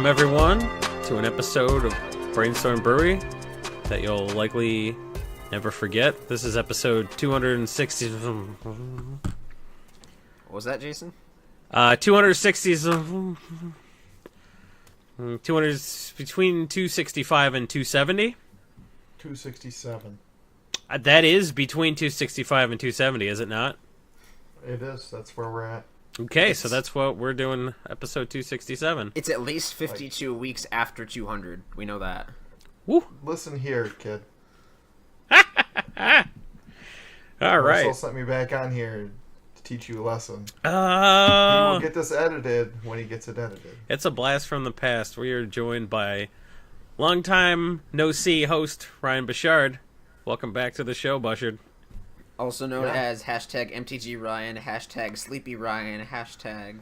Welcome, everyone, to an episode of Brainstorm Brewery that you'll likely never forget. This is episode 260. What was that, Jason? 260. 200 between 265 and 270. 267. That is between 265 and 270, is it not? It is. That's where we're at. Okay, so that's what we're doing, episode 267. It's at least 52 weeks after 200. We know that. Woo! Listen here, kid. All right. Marcel sent me back on here to teach you a lesson. He Oh, will get this edited when he gets it edited. it's a blast from the past. We are joined by longtime no-see host Ryan Bouchard. Welcome back to the show, Bouchard. Also known as hashtag MTG Ryan, hashtag Sleepy Ryan, hashtag...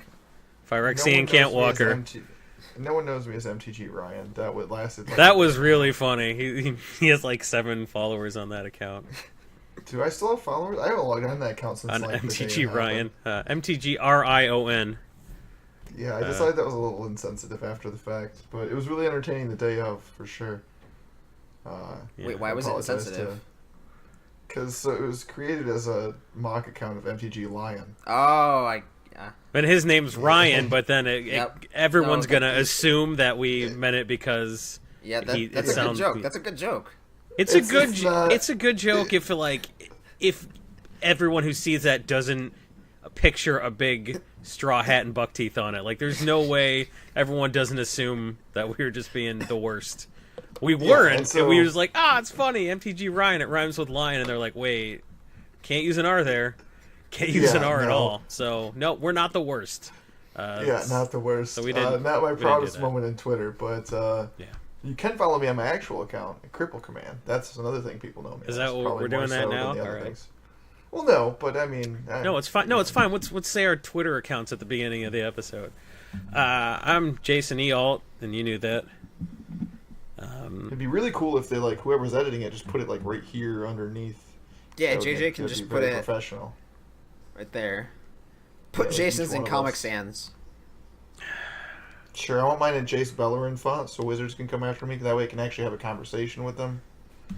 Phyrexian Can't Walker. No one knows me as MTG Ryan. That would lasted. Like That was really funny. He has like 7 followers on that account. Do I still have followers? I haven't logged on that account since On like MTG Ryan. MTG RION. Yeah, I decided that was a little insensitive after the fact, but it was really entertaining the day of, for sure. Wait, why was it insensitive? Because it was created as a mock account of MTG Lion. Oh, But his name's Ryan, but then everyone's No, going to assume that we meant it because yeah, that's it a good sounds- joke. That's a good joke. It's a good joke if everyone who sees that doesn't picture a big straw hat and buck teeth on it. Like, there's no way everyone doesn't assume that we were just being the worst. We weren't, and we were just like, it's funny, MTG Ryan, it rhymes with lion, and they're like, wait, can't use an R there. Can't use an R at all. So, no, we're not the worst. Not the worst. So we didn't, not my proudest that. moment in Twitter, but you can follow me on my actual account, Cripple Command. That's another thing people know me. Is that what we're doing that now? All right. Things. Well, no, but I mean... No, it's fine. No, it's fine. Let's say our Twitter accounts at the beginning of the episode. I'm Jason E. Alt, and you knew that. It'd be really cool if they, like, whoever's editing it just put it, like, right here underneath. Yeah, JJ can just put it professional. Right there. Put Jason's in Comic Sans. Sure, I want mine in Jace Bellerin font so wizards can come after me. That way I can actually have a conversation with them.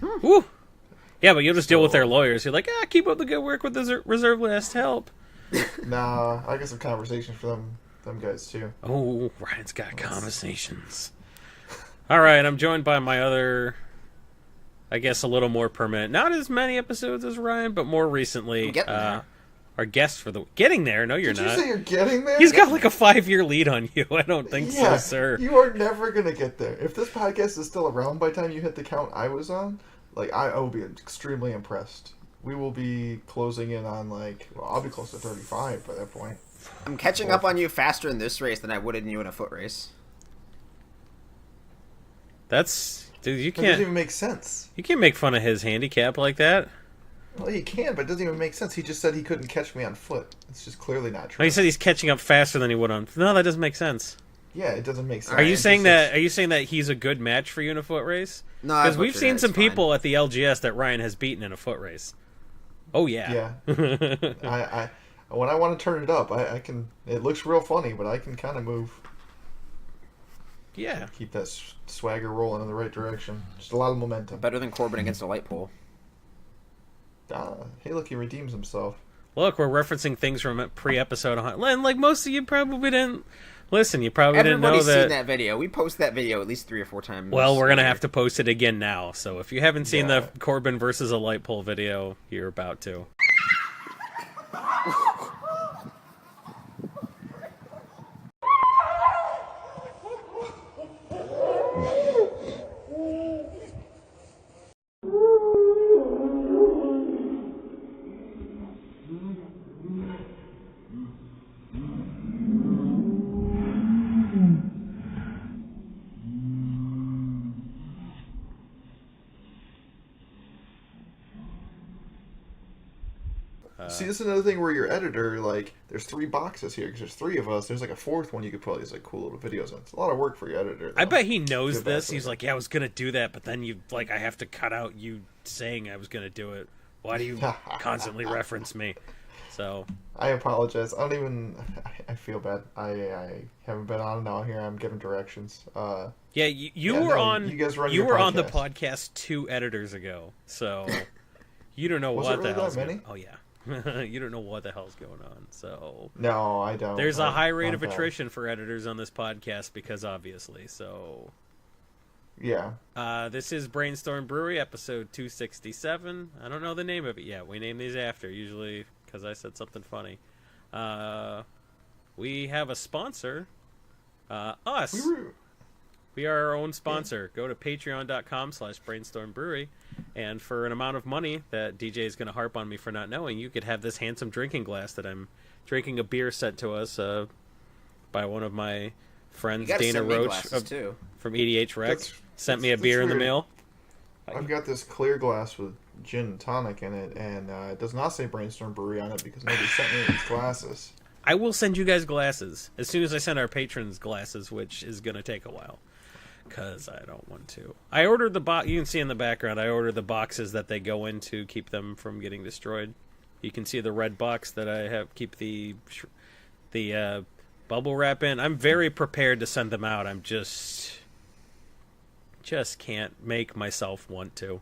Woo! Yeah, but you'll just deal with their lawyers. You're like, keep up the good work with the reserve list. Help. Nah, I got some conversations for them guys too. Oh, Ryan's got conversations. All right, I'm joined by my other, I guess, a little more permanent. Not as many episodes as Ryan, but more recently, our guest for the getting there. No, you're Did not. You say you're getting there? He's got like a 5-year lead on you. I don't think so, sir. You are never gonna get there. If this podcast is still around by the time you hit the count I was on, like I will be extremely impressed. We will be closing in on I'll be close to 35 by that point. I'm catching up on you faster in this race than I would in you in a foot race. Dude, you It doesn't can't. even make sense. You can't make fun of his handicap like that. Well, he can, but it doesn't even make sense. He just said he couldn't catch me on foot. It's just clearly not true. Well, he said he's catching up faster than he would on. No, that doesn't make sense. Yeah, it doesn't make sense. Are you saying that? Are you saying that he's a good match for you in a foot race? No, because we've seen some people at the LGS that Ryan has beaten in a foot race. Oh yeah. Yeah. I when I want to turn it up, I can. It looks real funny, but I can kind of move. Yeah. Keep that swagger rolling in the right direction. Just a lot of momentum. Better than Corbin against a light pole. Hey, look, he redeems himself. Look, we're referencing things from a pre-episode. And like most of you probably didn't listen. You probably didn't know that. Everybody's seen that video. We post that video at least 3 or 4 times. Well, we're gonna have to post it again now. So if you haven't seen the Corbin versus a light pole video, you're about to. See, this is another thing where your editor, there's 3 boxes here, because there's 3 of us. There's, a 4th one you could put all these, cool little videos in. It's a lot of work for your editor, though. I bet he knows this. He's like, I was going to do that, but then I have to cut out you saying I was going to do it. Why do you constantly reference me? So I apologize. I feel bad. I haven't been on now. Here I'm giving directions. Yeah, you were on. You guys run you your were podcast. on the podcast 2 editors ago, so you don't know Was what it really the hell's that many? going. Oh yeah, you don't know what the hell's going on. So No, I don't. there's a high rate of bad. attrition for editors on this podcast because obviously. So Yeah. this is Brainstorm Brewery episode 267. I don't know the name of it yet. We name these after usually because I said something funny. We have a sponsor. Us. We are our own sponsor. Go to patreon.com/brainstormbrewery, and for an amount of money that DJ is going to harp on me for not knowing, you could have this handsome drinking glass that I'm drinking a beer sent to us by one of my friends, Dana Roach from EDH Rec. Sent me a beer in the mail. I've got this clear glass with gin and tonic in it, and it does not say Brainstorm Brewery on it because nobody sent me these glasses. I will send you guys glasses as soon as I send our patrons glasses, which is going to take a while. Because I don't want to. I ordered the box. You can see in the background, I ordered the boxes that they go in to keep them from getting destroyed. You can see the red box that I have keep the bubble wrap in. I'm very prepared to send them out. I'm just can't make myself want to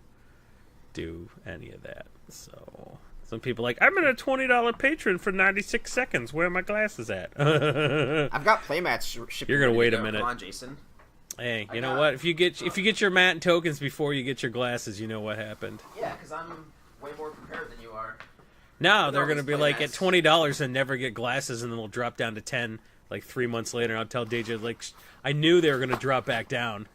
do any of that. So some people are like, I'm in a $20 patron for 96 seconds. Where are my glasses at? I've got playmats shipping. You're gonna wait a minute. Come on, Jason. Hey, you know what? If you get your mat and tokens before you get your glasses, you know what happened. Yeah, because I'm way more prepared than you are. No, they're going to be like at $20 and never get glasses, and then they'll drop down to 10 like 3 months later. And I'll tell DJ, like, I knew they were going to drop back down.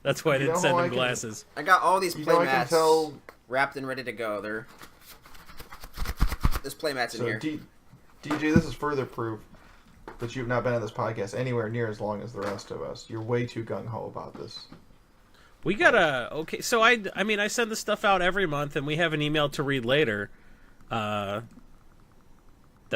That's why I didn't send them glasses. I got all these playmats wrapped and ready to go. There's playmats in here. DJ, this is further proof that you've not been on this podcast anywhere near as long as the rest of us. You're way too gung-ho about this. We gotta... Okay, so I mean, I send this stuff out every month, and we have an email to read later that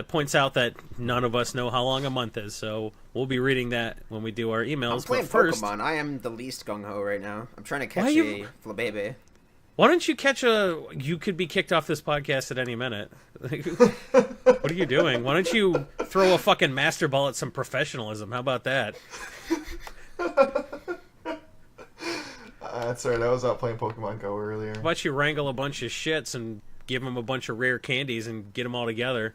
points out that none of us know how long a month is, so we'll be reading that when we do our emails. I'm playing Pokemon. I am the least gung-ho right now. I'm trying to catch a Flabébé. Why don't you catch a... You could be kicked off this podcast at any minute. What are you doing? Why don't you throw a fucking master ball at some professionalism? How about that? That's right. I was out playing Pokemon Go earlier. How about you wrangle a bunch of shits and give them a bunch of rare candies and get them all together?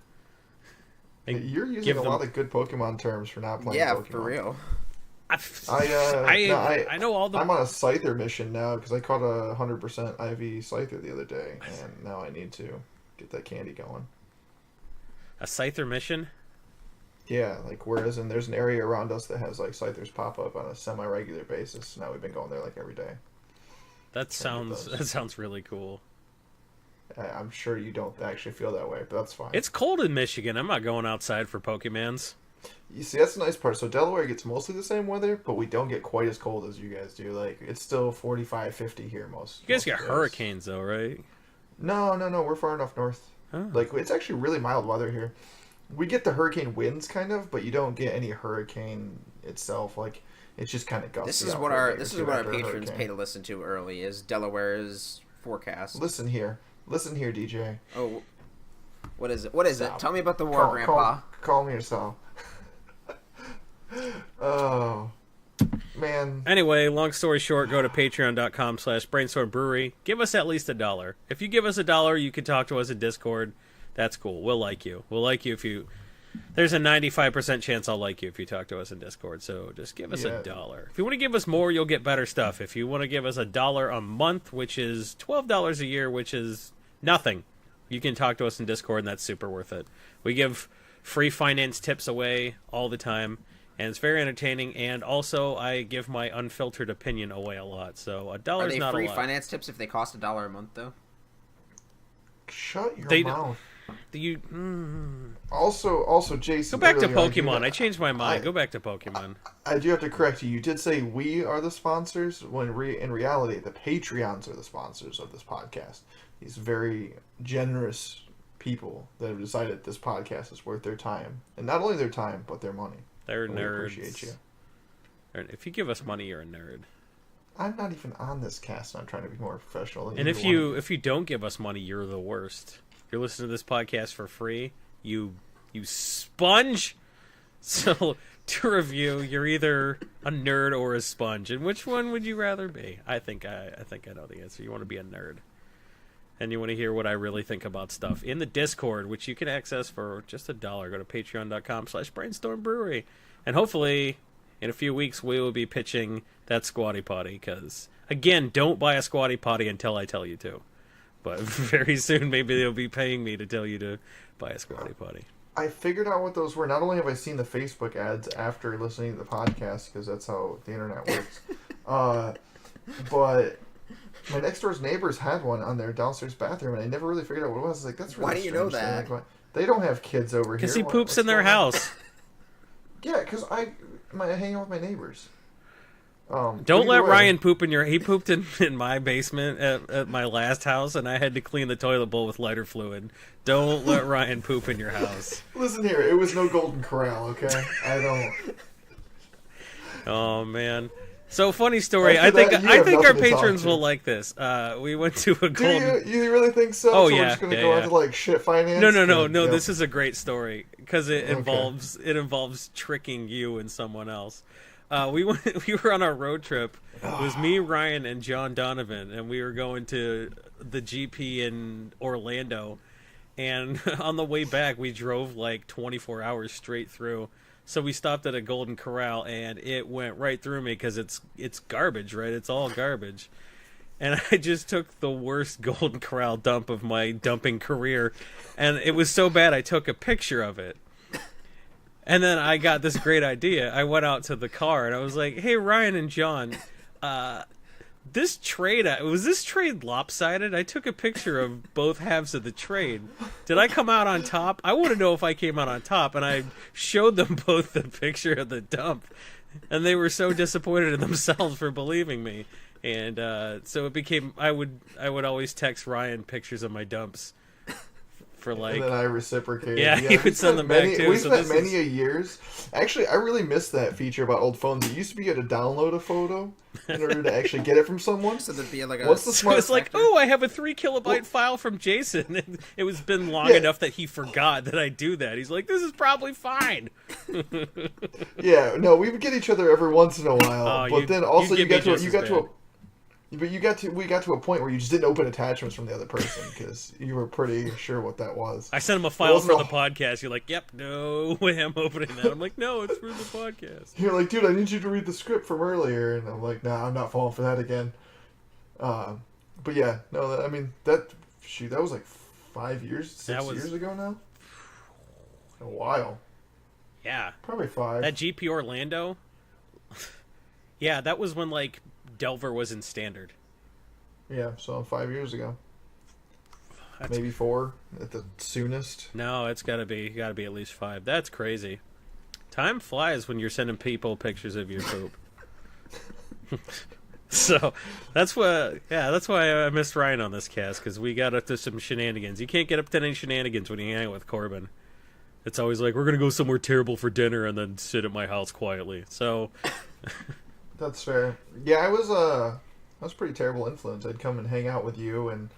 You're using a lot of good Pokemon terms for not playing Pokemon. Yeah, for real. I know all the... I'm on a Scyther mission now because I caught a 100% IV Scyther the other day, and now I need to get that candy going. A Scyther mission? Yeah, like there's an area around us that has like Scythers pop up on a semi-regular basis. Now we've been going there like every day. That sounds really cool. I'm sure you don't actually feel that way, but that's fine. It's cold in Michigan. I'm not going outside for Pokemans. You see, that's the nice part. So Delaware gets mostly the same weather, but we don't get quite as cold as you guys do. Like, it's still 45, 50 here most. You guys get hurricanes, though, right? No. We're far enough north. Oh. Like, it's actually really mild weather here. We get the hurricane winds, kind of, but you don't get any hurricane itself. Like, it's just kind of gusty. This is what our patrons pay to listen to early, is Delaware's forecast. Listen here, DJ. Oh, what is it? Tell me about the war, Grandpa. Call me yourself. Oh, man. Anyway, long story short, go to patreon.com/Brainstorm Brewery. Give us at least $1. If you give us $1, you can talk to us in Discord. That's cool. We'll like you. We'll like you if you... There's a 95% chance I'll like you if you talk to us in Discord, so just give us $1. If you want to give us more, you'll get better stuff. If you want to give us $1 a month, which is $12 a year, which is nothing, you can talk to us in Discord, and that's super worth it. We give free finance tips away all the time, and it's very entertaining, and also I give my unfiltered opinion away a lot, so $1 is not a lot. Are they free finance tips if they cost $1 a month, though? Shut your mouth. Also, Jace. Go back to Pokemon. I changed my mind. Go back to Pokemon. I do have to correct you. You did say we are the sponsors, when in reality, the Patreons are the sponsors of this podcast. These very generous people that have decided this podcast is worth their time. And not only their time, but their money. They're nerds. We appreciate you. If you give us money, you're a nerd. I'm not even on this cast, and I'm trying to be more professional. And if you don't give us money, you're the worst. If you're listening to this podcast for free, you sponge. So to review, you're either a nerd or a sponge, and which one would you rather be? I think I know the answer. You want to be a nerd, and you want to hear what I really think about stuff in the Discord, which you can access for just $1. Go to patreon.com/Brainstorm Brewery, and hopefully in a few weeks we will be pitching that Squatty Potty. Because again, don't buy a Squatty Potty until I tell you to. But very soon, maybe they'll be paying me to tell you to buy a Squatty Potty. I figured out what those were. Not only have I seen the Facebook ads after listening to the podcast, because that's how the internet works, but my next door's neighbors had one on their downstairs bathroom, and I never really figured out what it was. I was like, that's really Why do you know that? Like, they don't have kids over here. Because he poops in their house. Yeah, because I hang out with my neighbors. Don't let Ryan poop in your... He pooped in my basement at my last house, and I had to clean the toilet bowl with lighter fluid. Don't let Ryan poop in your house. Listen here, it was no Golden Corral, okay? I don't... Oh, man. So, funny story. I think our patrons will like this. We went to a golden... Do you really think so? Oh, so yeah. We're just going to go into, like, shit finance? No. This is a great story, because it involves tricking you and someone else. We were on our road trip. It was me, Ryan, and John Donovan, and we were going to the GP in Orlando. And on the way back, we drove like 24 hours straight through. So we stopped at a Golden Corral, and it went right through me because it's garbage, right? It's all garbage. And I just took the worst Golden Corral dump of my dumping career, and it was so bad I took a picture of it. And then I got this great idea. I went out to the car and I was like, "Hey, Ryan and John, this trade was this trade lopsided? I took a picture of both halves of the trade. Did I come out on top? I want to know if I came out on top." And I showed them both the picture of the dump, and they were so disappointed in themselves for believing me. And so it became I would always text Ryan pictures of my dumps. For like, and then I reciprocated. Yeah, he would send them back too. We spent many years. Actually, I really miss that feature about old phones. It used to be you had to download a photo in order to actually get it from someone. So there'd be like What's the smart? So it's like, oh, I have a 3 kilobyte file from Jason. And it was been long enough that he forgot that I do that. He's like, this is probably fine. Yeah, no, we would get each other every once in a while, but then also we got to a point where you just didn't open attachments from the other person because you were pretty sure what that was. I sent him a file for the podcast. You're like, "Yep, no way I'm opening that." I'm like, "No, it's for the podcast." You're like, "Dude, I need you to read the script from earlier," and I'm like, "Nah, I'm not falling for that again." But yeah, no, that was like 5 years, 6 years ago now. A while. Yeah, probably 5. That GP Orlando. Yeah, that was when like Delver was in standard. Yeah, so 5 years ago. Maybe 4 at the soonest. No, it's gotta be at least 5. That's crazy. Time flies when you're sending people pictures of your poop. So that's why I missed Ryan on this cast, because we got up to some shenanigans. You can't get up to any shenanigans when you hang out with Corbin. It's always like, we're gonna go somewhere terrible for dinner and then sit at my house quietly. So that's fair. Yeah, I was pretty terrible influence. I'd come and hang out with you and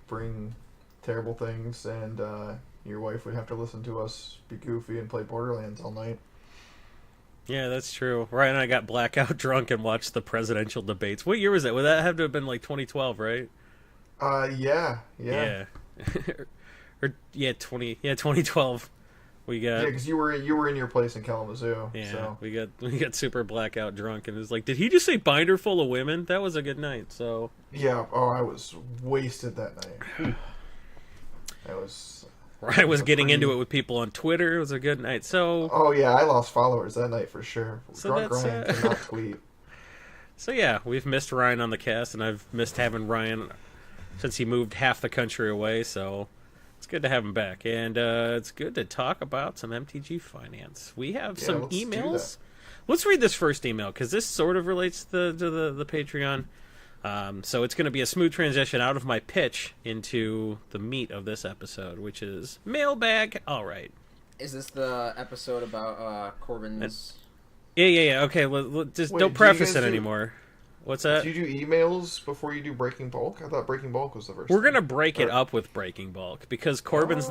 bring terrible things, and your wife would have to listen to us be goofy and play Borderlands all night. Yeah, that's true. Ryan and I got blackout drunk and watched the presidential debates. What year was that? Would that have to have been like 2012, right? Yeah. Or 2012. We got because you were in your place in Kalamazoo. Yeah, so. we got super blackout drunk, and it was like, did he just say binder full of women? That was a good night. So yeah, I was wasted that night. I was getting into it with people on Twitter. It was a good night. So I lost followers that night for sure. So Drunk Ryan cannot tweet. So yeah, we've missed Ryan on the cast, and I've missed having Ryan since he moved half the country away. So it's good to have him back, and it's good to talk about some MTG finance. We have some emails. Let's read this first email, because this sort of relates to the Patreon. So it's going to be a smooth transition out of my pitch into the meat of this episode, which is Mailbag. All right. Is this the episode about Corbin's... Yeah. Okay, just don't preface it anymore. What's that? Do you do emails before you do Breaking Bulk? I thought Breaking Bulk was the first. We're gonna break it up with Breaking Bulk because Corbin's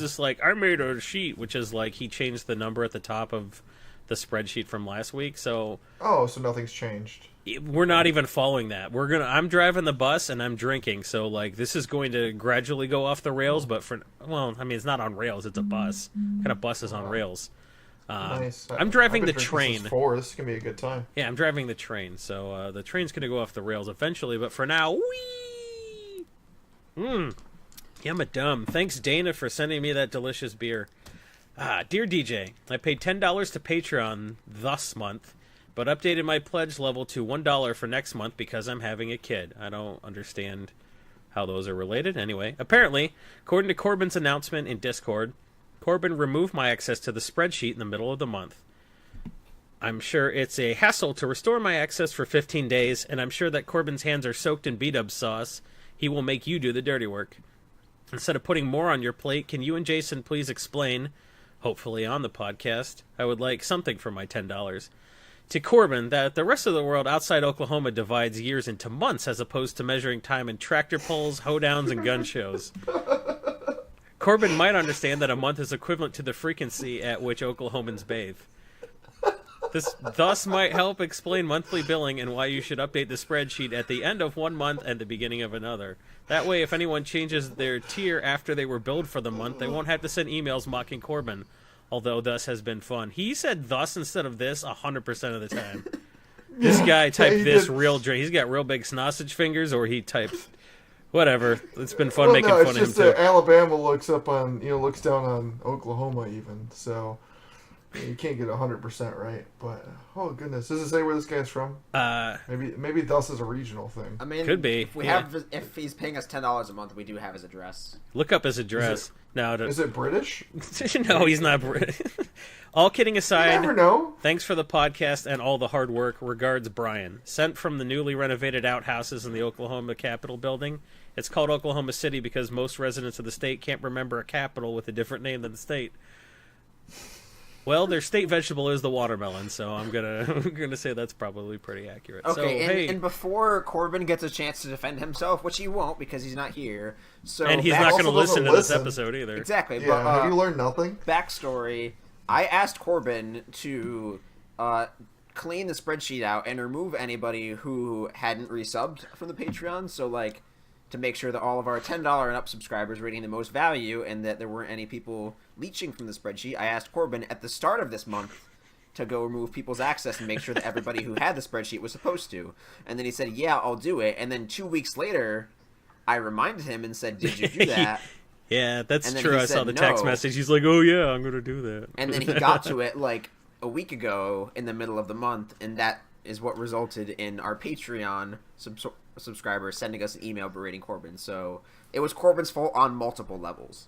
just like, I made a sheet, which is like he changed the number at the top of the spreadsheet from last week. So so nothing's changed. We're not even following that. I'm driving the bus and I'm drinking, so like this is going to gradually go off the rails. But it's not on rails. It's a bus. What kind of bus is on rails? Nice. I'm driving the train. This is gonna be a good time. Yeah, I'm driving the train, so the train's gonna go off the rails eventually. But for now, Yum a dum. Thanks, Dana, for sending me that delicious beer. Dear DJ, I paid $10 to Patreon this month, but updated my pledge level to $1 for next month because I'm having a kid. I don't understand how those are related. Anyway, apparently, according to Corbin's announcement in Discord, Corbin removed my access to the spreadsheet in the middle of the month. I'm sure it's a hassle to restore my access for 15 days, and I'm sure that Corbin's hands are soaked in B-dub sauce. He will make you do the dirty work. Instead of putting more on your plate, can you and Jason please explain, hopefully on the podcast, I would like something for my $10, to Corbin that the rest of the world outside Oklahoma divides years into months as opposed to measuring time in tractor pulls, hoedowns, and gun shows. Corbin might understand that a month is equivalent to the frequency at which Oklahomans bathe. This thus might help explain monthly billing and why you should update the spreadsheet at the end of one month and the beginning of another. That way, if anyone changes their tier after they were billed for the month, they won't have to send emails mocking Corbin, although thus has been fun. He said thus instead of this 100% of the time. This guy typed this real drink. He's got real big sausage fingers, or he typed whatever. It's been fun making fun of him too. Alabama looks down on Oklahoma even, so you can't get 100% right. But oh goodness, does it say where this guy's from? Maybe thus is a regional thing. I mean, could be. If he's paying us $10 a month, we do have his address. Look up his address. Is it British? No, he's not British. All kidding aside, you never know. Thanks for the podcast and all the hard work. Regards, Brian. Sent from the newly renovated outhouses in the Oklahoma Capitol building. It's called Oklahoma City because most residents of the state can't remember a capital with a different name than the state. Well, their state vegetable is the watermelon, so I'm gonna say that's probably pretty accurate. Okay, so, and before Corbin gets a chance to defend himself, which he won't because he's not here, and he's not going to listen to this episode either. Exactly. Yeah, but, have you learned nothing? Backstory: I asked Corbin to clean the spreadsheet out and remove anybody who hadn't resubbed from the Patreon. So to make sure that all of our $10 and up subscribers were getting the most value and that there weren't any people leeching from the spreadsheet, I asked Corbin at the start of this month to go remove people's access and make sure that everybody who had the spreadsheet was supposed to. And then he said, yeah, I'll do it. And then 2 weeks later, I reminded him and said, did you do that? Yeah, that's true. I saw the text message. He's like, oh, yeah, I'm going to do that. And then he got to it a week ago in the middle of the month, and that is what resulted in our Patreon subscribers sending us an email berating Corbin. So it was Corbin's fault on multiple levels.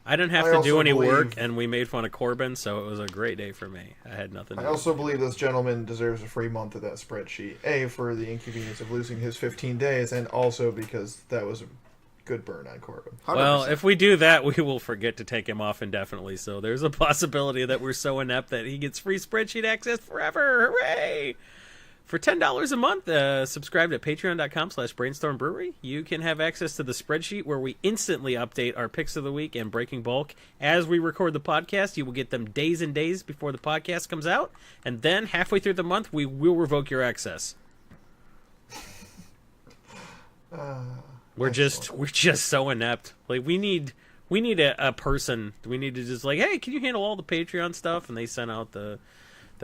I didn't have to do any work, and we made fun of Corbin, so it was a great day for me. I had nothing to do. I also believe this gentleman deserves a free month of that spreadsheet. A, for the inconvenience of losing his 15 days, and also because that was a good burn on Corbin. 100%. Well, if we do that, we will forget to take him off indefinitely, so there's a possibility that we're so inept that he gets free spreadsheet access forever. Hooray! For $10 a month, subscribe to patreon.com/Brainstorm Brewery. You can have access to the spreadsheet where we instantly update our picks of the week and Breaking Bulk. As we record the podcast, you will get them days and days before the podcast comes out. And then, halfway through the month, we will revoke your access. We're just so inept. We need a person. We need to just hey, can you handle all the Patreon stuff? And they sent out the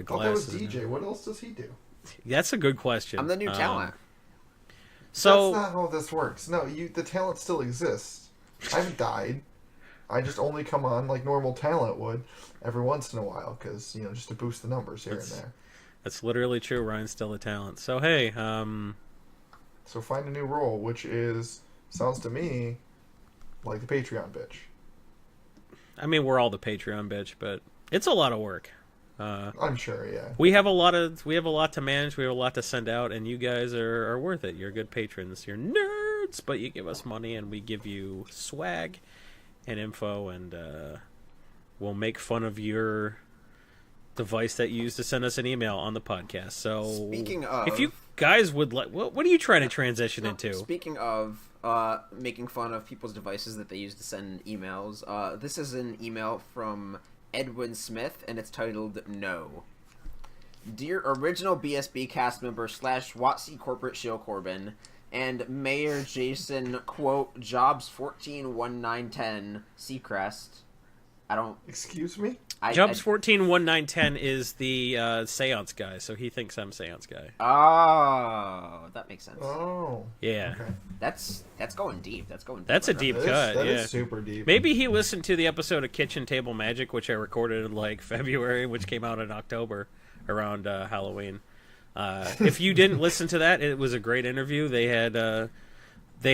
glasses. That was DJ. What else does he do? That's a good question. I'm the new talent. So that's not how this works. No, the talent still exists. I haven't died. I just only come on like normal talent would every once in a while because just to boost the numbers here and there. That's literally true. Ryan's still a talent. So hey, so find a new role, which sounds to me like the Patreon bitch. I mean, we're all the Patreon bitch, but it's a lot of work. I'm sure, yeah. We have a lot to manage. We have a lot to send out, and you guys are worth it. You're good patrons. You're nerds, but you give us money, and we give you swag and info, and we'll make fun of your device that you use to send us an email on the podcast. So, Speaking of, if you guys would like, what are you trying to transition into? Speaking of making fun of people's devices that they use to send emails, this is an email from Edwin Smith, and it's titled "No." Dear original BSB cast member / WotC corporate shill Corbin and Mayor Jason, quote, Jobs 141910 Seacrest. I don't... Excuse me? Jobs 141910 is the seance guy, so he thinks I'm seance guy. Oh, that makes sense. Oh. Yeah. Okay. That's going deep. That's a deep cut. That yeah. is super deep. Maybe he listened to the episode of Kitchen Table Magic, which I recorded in like February, which came out in October around Halloween. If you didn't listen to that, it was a great interview. They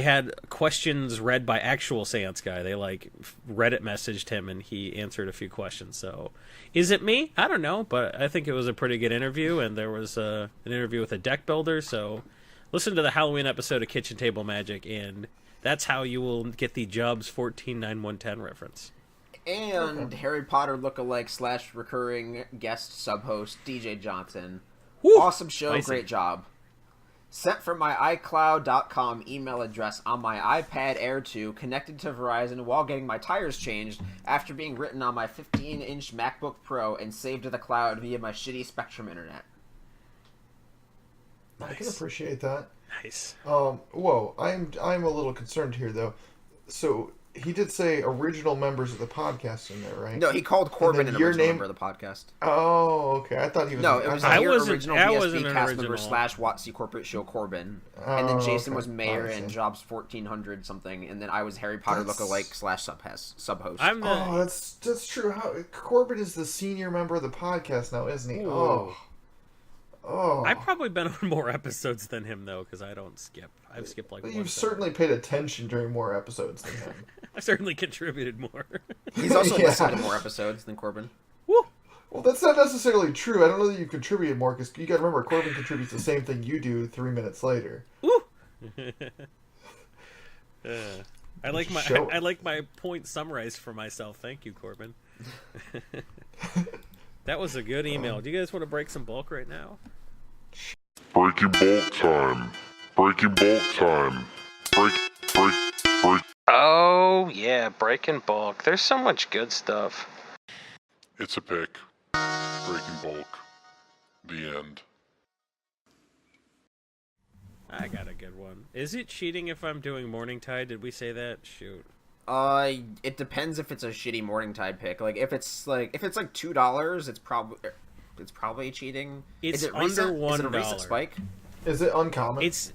had questions read by actual seance guy. They like Reddit messaged him and he answered a few questions. So, is it me? I don't know, but I think it was a pretty good interview. And there was an interview with a deck builder. So, listen to the Halloween episode of Kitchen Table Magic, and that's how you will get the Jobs 149110 reference. And Harry Potter lookalike / recurring guest sub-host DJ Johnson. Woo! Awesome show, Spicy. Great job. Sent from my iCloud.com email address on my iPad Air 2, connected to Verizon while getting my tires changed after being written on my 15-inch MacBook Pro and saved to the cloud via my shitty Spectrum internet. I can appreciate that. Nice. Whoa, I'm a little concerned here though. So he did say original members of the podcast in there, right? No, he called Corbin an original name... member of the podcast. Oh, okay. I thought he was. No, it was I your wasn't- original I BSB wasn't an cast member / original. WotC corporate show Corbin, and then Jason okay. was Mayor I and see. Jobs 1400 something, and then I was Harry Potter lookalike / sub-host. I'm the, Oh, that's true. How Corbin is the senior member of the podcast now, isn't he? Ooh. Oh. I've probably been on more episodes than him though, because I don't skip. I've skipped like. But one you've thing. certainly paid attention during more episodes than him. I've certainly contributed more. He's also Yeah. listened to more episodes than Corbin. Woo! Well, that's not necessarily true. I don't know that you contributed more, because you got to remember, Corbin contributes the same thing you do 3 minutes later. Woo! I like Show- my point summarized for myself. Thank you, Corbin. That was a good email. Do you guys want to break some bulk right now? Breaking bulk time. Breaking bulk time. Break. Oh yeah, breaking bulk. There's so much good stuff. It's a pick. Breaking bulk. The end. I got a good one. Is it cheating if I'm doing Morning Tide? Did we say that? Shoot. It depends if it's a shitty Morning Tide pick. Like if it's like $2, it's probably cheating. It's Is it under recent? Is it a $1. recent spike? Is it uncommon? It's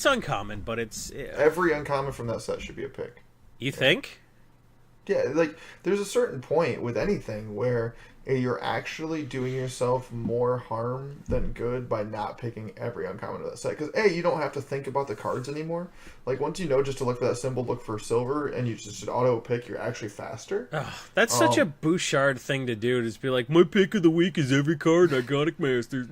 uncommon, but it's. Every uncommon from that set should be a pick. You think? Yeah, like, there's a certain point with anything where you're actually doing yourself more harm than good by not picking every uncommon of that set. Because, A, you don't have to think about the cards anymore. Like, once you know just to look for that symbol, look for silver, and you just auto-pick, you're actually faster. Ugh, that's such a Bouchard thing to do. To just be like, my pick of the week is every card Iconic Masters.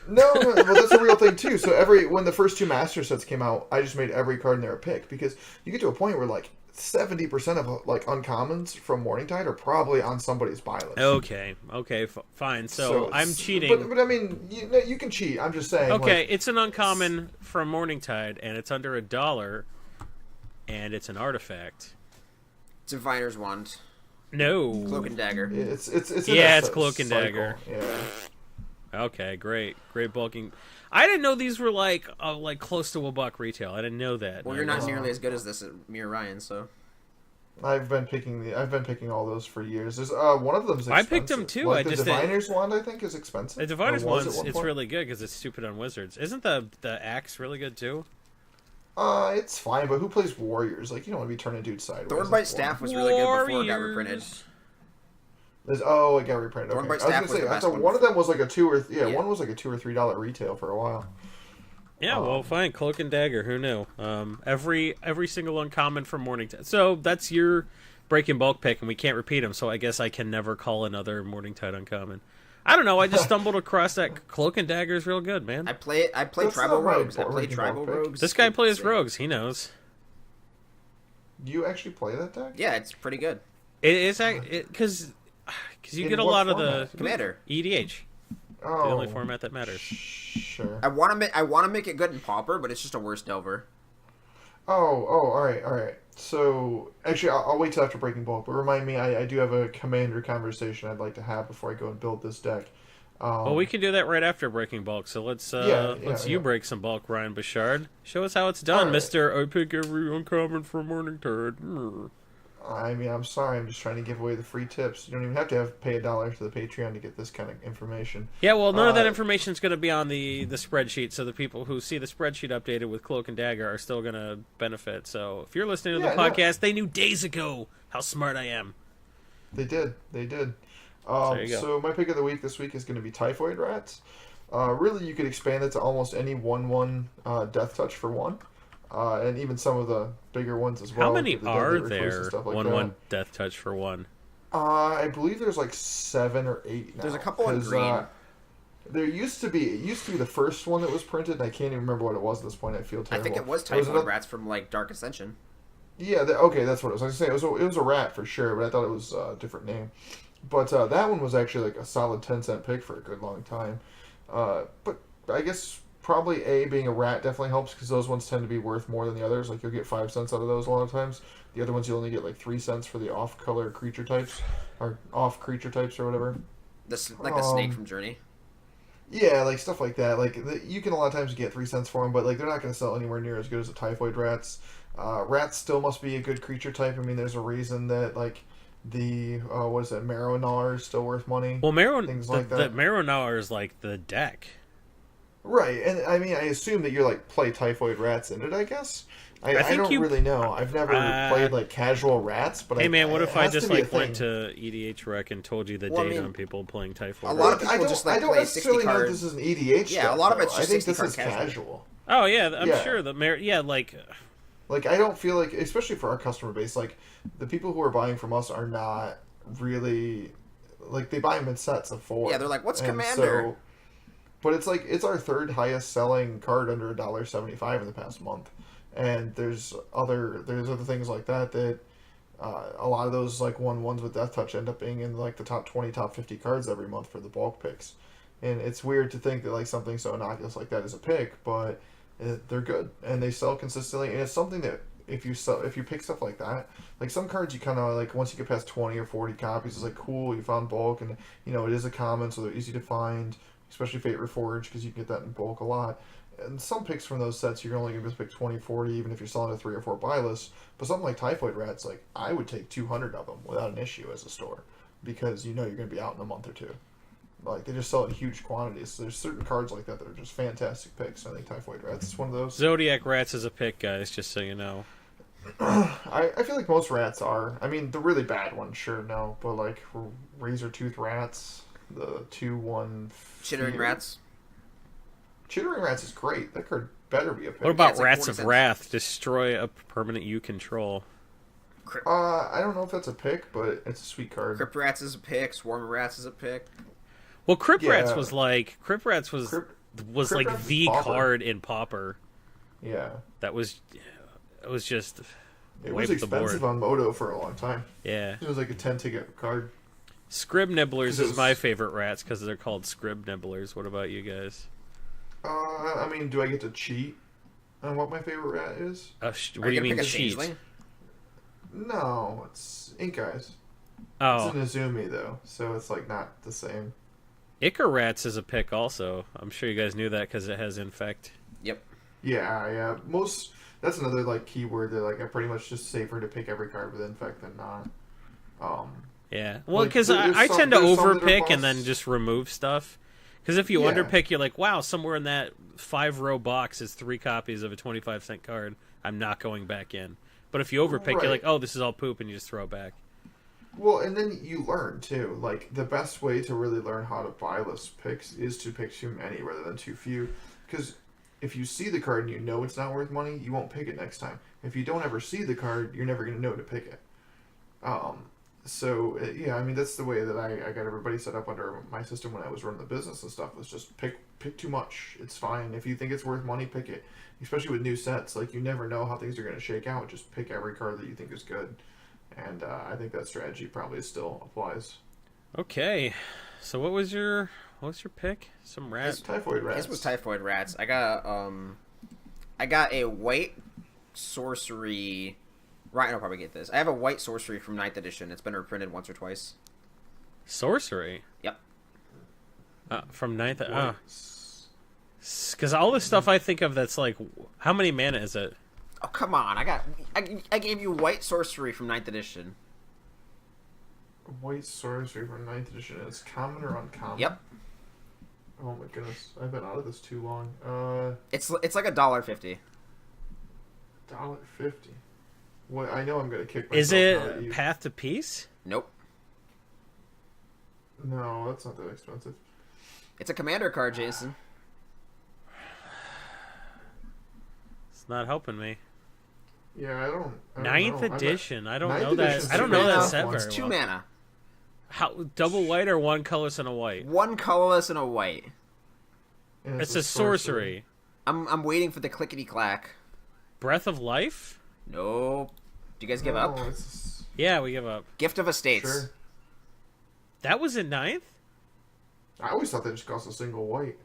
No, well, that's a real thing, too. So when the first 2 Master sets came out, I just made every card in there a pick. Because you get to a point where, like, 70% of like uncommons from Morningtide are probably on somebody's buy list. Okay, fine. So I'm cheating. But I mean, you can cheat. I'm just saying. Okay, like, it's an uncommon from Morningtide, and it's under $1, and it's an artifact. Diviner's Wand. No. Cloak and Dagger. it's Yeah, a it's Cloak and cycle. Dagger. Yeah. Okay, great bulking. I didn't know these were like close to $1 retail. I didn't know that. Well, you're not nearly as good as this at Mir Ryan, so. I've been picking all those for years. There's one of them's expensive. I picked them too. Like, I the just Diviner's Wand, I think, is expensive. The Diviner's Or was Wand, at one it's point. really good because it's stupid on Wizards. Isn't the Axe really good too? It's fine, but who plays Warriors? Like, you don't want to be turning dudes sideways. Thornbite Staff was really good before it got reprinted. It got reprinted. Okay. Thornbite I was Staff gonna was say, the I best thought one. one of them was like a Yeah. one was like a $2 or $3 retail for a while. Yeah, well, fine. Cloak and Dagger. Who knew? Every single uncommon from Morningtide. So that's your breaking bulk pick, and we can't repeat them. So I guess I can never call another Morningtide uncommon. I don't know. I just stumbled across that Cloak and Dagger is real good, man. I play That's Tribal not my Rogues. I play breaking Tribal bulk pick. Rogues. This guy plays Sick. rogues. He knows. Do you actually play that deck? Yeah, it's pretty good. It is because Because you get a lot format? Of the Commander EDH. Oh, the only format that matters. Sure. I want to make it good in Pauper, but it's just a worse Delver. Oh, all right. So, actually, I'll wait till after Breaking Bulk, but remind me, I do have a Commander conversation I'd like to have before I go and build this deck. Well, we can do that right after Breaking Bulk, so let's you break some bulk, Ryan Bouchard. Show us how it's done, right. Mr. I pick every uncommon for Morning Tide. I mean, I'm sorry, I'm just trying to give away the free tips. You don't even have to pay $1 to the Patreon to get this kind of information. Yeah, well, none of that information is going to be on the spreadsheet, so the people who see the spreadsheet updated with Cloak and Dagger are still going to benefit. So if you're listening to the podcast, they knew days ago how smart I am. They did. So my pick of the week this week is going to be Typhoid Rats. Really, you could expand it to almost any 1/1 Death Touch for 1. And even some of the bigger ones as well. How many are there? Like 1/1 Death Touch for 1. I believe there's like 7 or 8 now. There's a couple in green. There used to be. It used to be the first one that was printed. And I can't even remember what it was at this point. I feel terrible. I think it was Typhoid Rats from like Dark Ascension. Yeah. Okay, that's what it was. I was saying it was a rat for sure, but I thought it was a different name. But that one was actually like a solid 10-cent pick for a good long time. But I guess probably A, being a rat definitely helps because those ones tend to be worth more than the others. Like you'll get 5 cents out of those a lot of times. The other ones you only get like 3 cents for the off-color creature types or off-creature types or whatever. Like the snake from Journey. Yeah, like stuff like that. Like you can a lot of times get 3 cents for them, but like they're not going to sell anywhere near as good as the Typhoid Rats. Rats still must be a good creature type. I mean, there's a reason that like the what is it, Marrow Gnawer is still worth money. Well, the Marrow Gnawer is like the deck. Right, and I mean, I assume that you're like play Typhoid Rats in it, I guess. I don't really know. I've never played like casual rats, but hey man, what if I just like went to EDH Rec and told you the data on people playing Typhoid? A lot of people just like play 60 card. I don't necessarily know if this is an EDH. Yeah, a lot of it's just I think 60 this is casual. Oh yeah, I'm sure Like I don't feel like, especially for our customer base, like the people who are buying from us are not really like they buy them in sets of 4. Yeah, they're like, what's Commander? But it's like it's our third highest selling card under $1.75 in the past month, and there's other things like that a lot of those like 1/1s with Death Touch end up being in like the top 20, top 50 cards every month for the bulk picks, and it's weird to think that like something so innocuous like that is a pick, but they're good and they sell consistently, and it's something that if you pick stuff like that, like some cards you kind of like once you get past 20 or 40 copies, it's like cool, you found bulk, and you know it is a common, so they're easy to find. Especially Fate Reforged, because you can get that in bulk a lot. And some picks from those sets, you're only going to pick 20, 40, even if you're selling a 3 or 4 buy list. But something like Typhoid Rats, like I would take 200 of them without an issue as a store, because you know you're going to be out in a month or two. Like they just sell it in huge quantities. So there's certain cards like that are just fantastic picks. I think Typhoid Rats is one of those. Zodiac Rats is a pick, guys. Just so you know. I feel like most rats are. I mean, the really bad ones, sure, no, but like Razor Tooth Rats. The 2/1 Chittering Rats. Chittering Rats is great. That card better be a pick. What about Rats of Wrath? Destroy a permanent you control. I don't know if that's a pick, but it's a sweet card. Crypt Rats is a pick. Swarm Rats is a pick. Well, Crypt Rats was like the card in Pauper. Yeah. It was just. It was expensive on Moto for a long time. Yeah. It was like a 10-ticket card. Scrib Nibblers is my favorite rats because they're called Scrib Nibblers. What about you guys? I mean, do I get to cheat on what my favorite rat is? What do you mean cheat? No, it's Ink Eyes. Oh. It's an Izumi though, so it's like not the same. Icar Rats is a pick also. I'm sure you guys knew that because it has Infect. Yep. Yeah. That's another like keyword that like I pretty much just safer to pick every card with Infect than not. Yeah, well, because I tend to overpick and then just remove stuff. Because if you underpick, you're like, wow, somewhere in that 5-row box is 3 copies of a 25-cent card. I'm not going back in. But if you overpick, you're like, oh, this is all poop, and you just throw it back. Well, and then you learn, too. Like, the best way to really learn how to buy list picks is to pick too many rather than too few. Because if you see the card and you know it's not worth money, you won't pick it next time. If you don't ever see the card, you're never going to know to pick it. So, yeah, I mean, that's the way that I got everybody set up under my system when I was running the business and stuff, was just pick too much. It's fine. If you think it's worth money, pick it. Especially with new sets. Like, you never know how things are going to shake out. Just pick every card that you think is good. And I think that strategy probably still applies. Okay, so what was your pick? Some rat. Typhoid rats. His was typhoid rats. I got a white sorcery. Ryan will probably get this. I have a white sorcery from 9th edition. It's been reprinted once or twice. Sorcery. Yep. From 9th. Oh. Because all the stuff I think of that's like, how many mana is it? Oh come on! I gave you white sorcery from 9th edition. White sorcery from 9th edition. It's common or uncommon? Yep. Oh my goodness, I've been out of this too long. It's like $1.50. $1.50. What? I know I'm gonna kick myself. Is it Path to Peace? Nope. No, that's not that expensive. It's a commander card, Jason. It's not helping me. Yeah, I don't 9th know. edition. I don't Ninth know that. edition's I don't two know that mana. set It's very 2 well. mana. How double white or one colorless and a white? 1 colorless and a white. And It's a sorcery. I'm waiting for the clickety clack. Breath of Life? Nope. Do you guys give No, up? it's- Yeah, we give up. Gift of Estates. Sure. That was in 9th? I always thought they just cost a single white.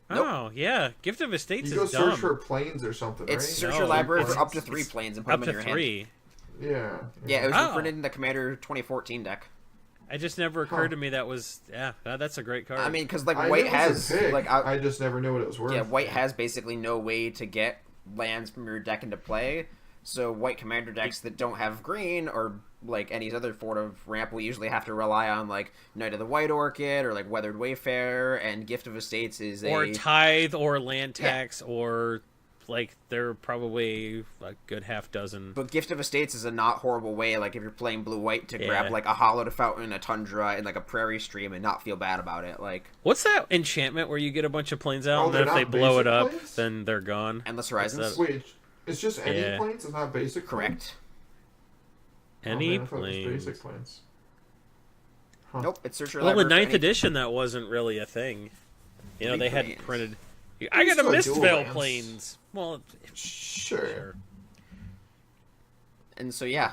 Nope. Oh, yeah. Gift of Estates You go is search dumb. for planes or something, right? It's search No, your library it's- for up to 3 planes and put Up them in to your 3. hand. Yeah. Yeah, it was Oh. reprinted in the Commander 2014 deck. It just never occurred to me that was... Yeah, that's a great card. I mean, because like I white knew it was has a pick. like I just never knew what it was worth. yeah, white has basically no way to get lands from your deck into play. So white commander decks that don't have green or like any other sort of ramp will usually have to rely on like Knight of the White Orchid or like Weathered Wayfarer, and Gift of Estates is or a Tithe or Land Tax or... Like, there are probably a good half dozen. but Gift of Estates is a not horrible way, like if you're playing blue-white, to Yeah. grab like a Hollowed Fountain, a Tundra, and like a Prairie Stream and not feel bad about it. Like What's that enchantment where you get a bunch of planes out Oh, and then if they're they not blow it basic up, planes? then they're gone? Endless What's Horizons. that? Wait, it's just any Yeah. planes? It's not basic? Correct. Any Oh, man, I thought it was planes? basic planes. Huh. Nope, it's search your Well, in library. for 9th any- edition, that wasn't really a thing. You know, Any they had planes. printed... I got a still dual Mistvale lands. planes. Well, Sure. sure. And so yeah,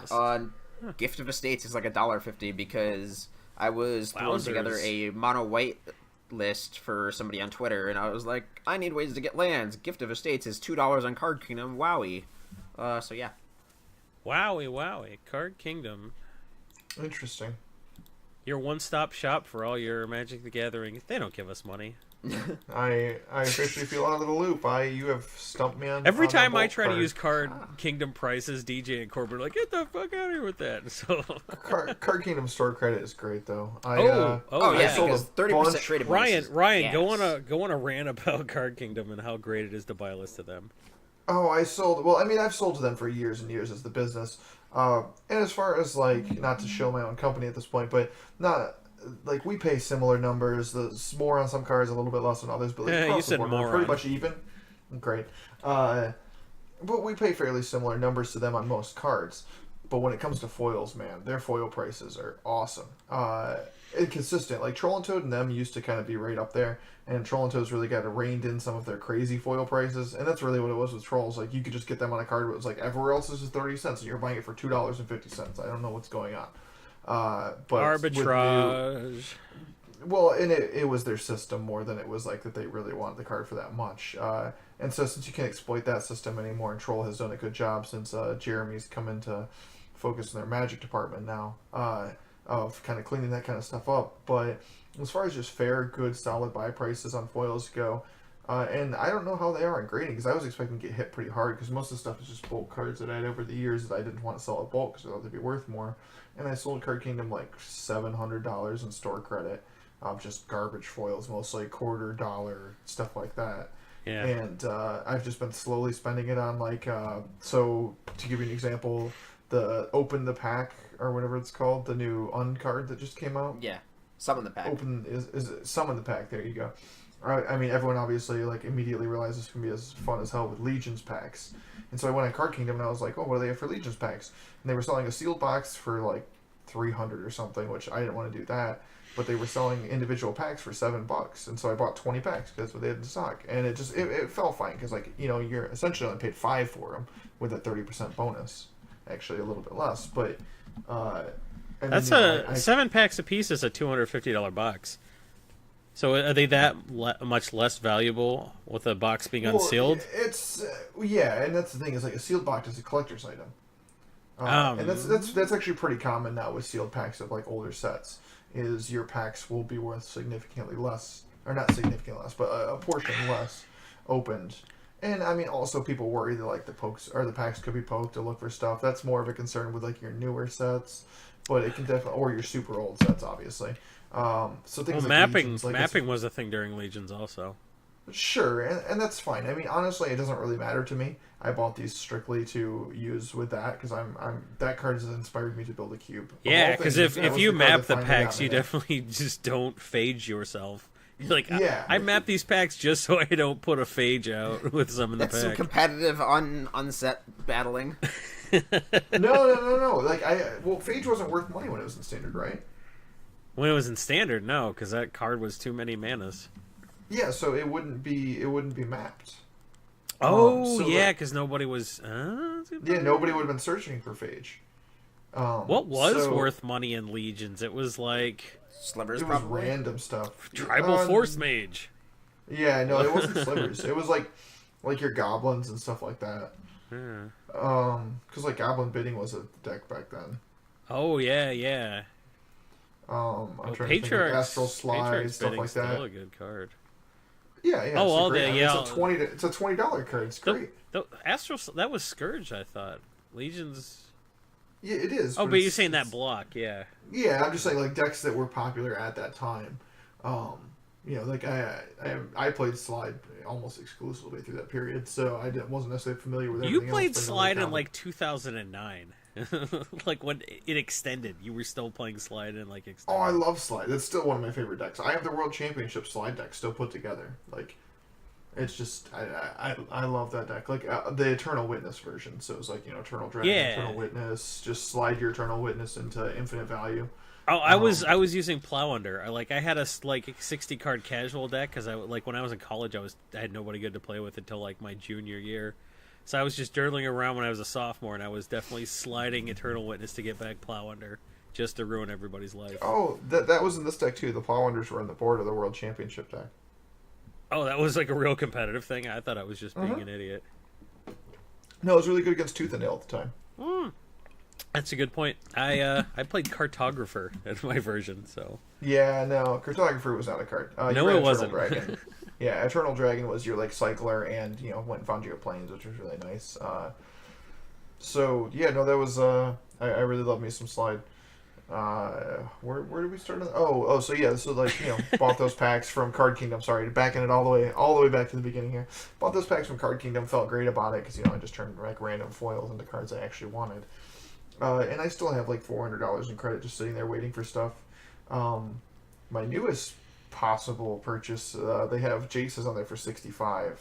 Gift of Estates is like $1.50 because I was throwing Wowzers. together a mono white list for somebody on Twitter, and I was like, I need ways to get lands. Gift of Estates is $2 on Card Kingdom. Wowie. So yeah, Wowie. Card Kingdom. Interesting. Your one-stop shop for all your Magic the Gathering. They don't give us money. I officially feel out of the loop. You have stumped me on Every on time the I bulk try to card. use Card Kingdom prices, DJ and Corbin are like, get the fuck out of here with that. So Card Kingdom store credit is great though. oh I yeah, sold a because 30% bunch- traded Ryan, bonuses. go on a rant about Card Kingdom and how great it is to buy a list of them. Oh, I sold. Well, I mean, I've sold to them for years and years as the business. And as far as like, not to show my own company at this point, but not like we pay similar numbers. There's more on some cards, a little bit less on others. But like, Yeah, across you the said board, we're more pretty on. much even. Great. But we pay fairly similar numbers to them on most cards. But when it comes to foils, man, their foil prices are awesome. Inconsistent. Like Troll and Toad and them used to kind of be right up there, and Troll and Toad's really got reined in some of their crazy foil prices, and that's really what it was with Trolls. Like you could just get them on a card, but it was like everywhere else this is 30 cents, and you're buying it for $2.50. I don't know what's going on. But with Arbitrage. well, and it was their system more than it was like that they really wanted the card for that much. And so since you can't exploit that system anymore, and Troll has done a good job since Jeremy's come into focus in their Magic department now, of kind of cleaning that kind of stuff up. But as far as just fair, good, solid buy prices on foils go, and I don't know how they are in grading, because I was expecting to get hit pretty hard, because most of the stuff is just bulk cards that I had over the years that I didn't want to sell at bulk because I thought they'd be worth more. And I sold Card Kingdom like $700 in store credit of just garbage foils, mostly $0.25, stuff like that. Yeah. And I've just been slowly spending it on like, so to give you an example, the Open the Pack, or whatever it's called, the new uncard that just came out. Yeah, summon the pack. Open is Summon the Pack, there you go. I mean, everyone obviously like immediately realized this can be as fun as hell with Legions packs. And so I went on Card Kingdom and I was like, oh, what do they have for Legions packs? And they were selling a sealed box for like $300 or something, which I didn't want to do that. But they were selling individual packs for $7, and so I bought 20 packs because that's what they had in stock. And it just it fell fine because like you're essentially only paid $5 for them with a 30% bonus, actually a little bit less. But And That's then, 7 packs a piece is a $250 box. So are they that much less valuable with the box being unsealed? It's and that's the thing is like a sealed box is a collector's item, and that's actually pretty common now with sealed packs of like older sets. Is your packs will be worth significantly less, or not significantly less, but a portion less opened. And I mean, also people worry that like the packs could be poked to look for stuff. That's more of a concern with like your newer sets, but it can definitely, or your super old sets, obviously. So things like mapping Legions, like mapping was a thing during Legions also. Sure, and that's fine. I mean, honestly, it doesn't really matter to me. I bought these strictly to use with that because I'm that card has inspired me to build a cube. Yeah, because if you map the packs, you definitely just don't phage yourself. You're like, yeah. I map these packs just so I don't put a phage out with some in the pack. That's some competitive unset battling. No. Like phage wasn't worth money when it was in standard, right? When it was in standard, no, because that card was too many manas. Yeah, so it wouldn't be mapped. Oh, yeah, because nobody was. Nobody would have been searching for phage. What was worth money in Legions? It was like slivers. It was random stuff. Tribal Force Mage. Yeah, no, it wasn't slivers. It was like your goblins and stuff like that. Yeah. Because like Goblin Bidding was a deck back then. Oh yeah. I'm trying to think of Astral Slide, stuff like that. Still a good card. Yeah. Oh, all great. the yeah. It's a $20 card. It's great. The Astral that was Scourge, I thought. Legions. Yeah, it is. Oh, but you're saying that block, yeah. Yeah, I'm just saying like decks that were popular at that time. Like I played Slide almost exclusively through that period, so I wasn't necessarily familiar with everything. You played Slide in like 2009. Like when it extended, you were still playing Slide and like extended. Oh, I love Slide. That's still one of my favorite decks. I have the World Championship Slide deck still put together. Like, it's just I love that deck. Like the Eternal Witness version. So it was like Eternal Dragon, Eternal Witness. Just slide your Eternal Witness into infinite value. Oh, I was using Plow Under. I had a 60 card casual deck because when I was in college I had nobody good to play with until like my junior year. So I was just dirtling around when I was a sophomore, and I was definitely sliding Eternal Witness to get back Plow Under, just to ruin everybody's life. Oh, that was in this deck too. The Plow Unders were on the board of the World Championship deck. Oh, that was like a real competitive thing? I thought I was just being an idiot. No, it was really good against Tooth and Nail at the time. That's a good point. I played Cartographer in my version, so... Yeah, no, Cartographer was not a card. No, it wasn't. Dragon. Yeah, Eternal Dragon was your like cycler, and went and found you a planes, which was really nice. That was I really love me some Slide. Where did we start? Bought those packs from Card Kingdom. Sorry, backing it all the way back to the beginning here. Bought those packs from Card Kingdom. Felt great about it because I just turned like random foils into cards I actually wanted. And I still have like $400 in credit just sitting there waiting for stuff. My newest possible purchase, they have Jace's on there for $65.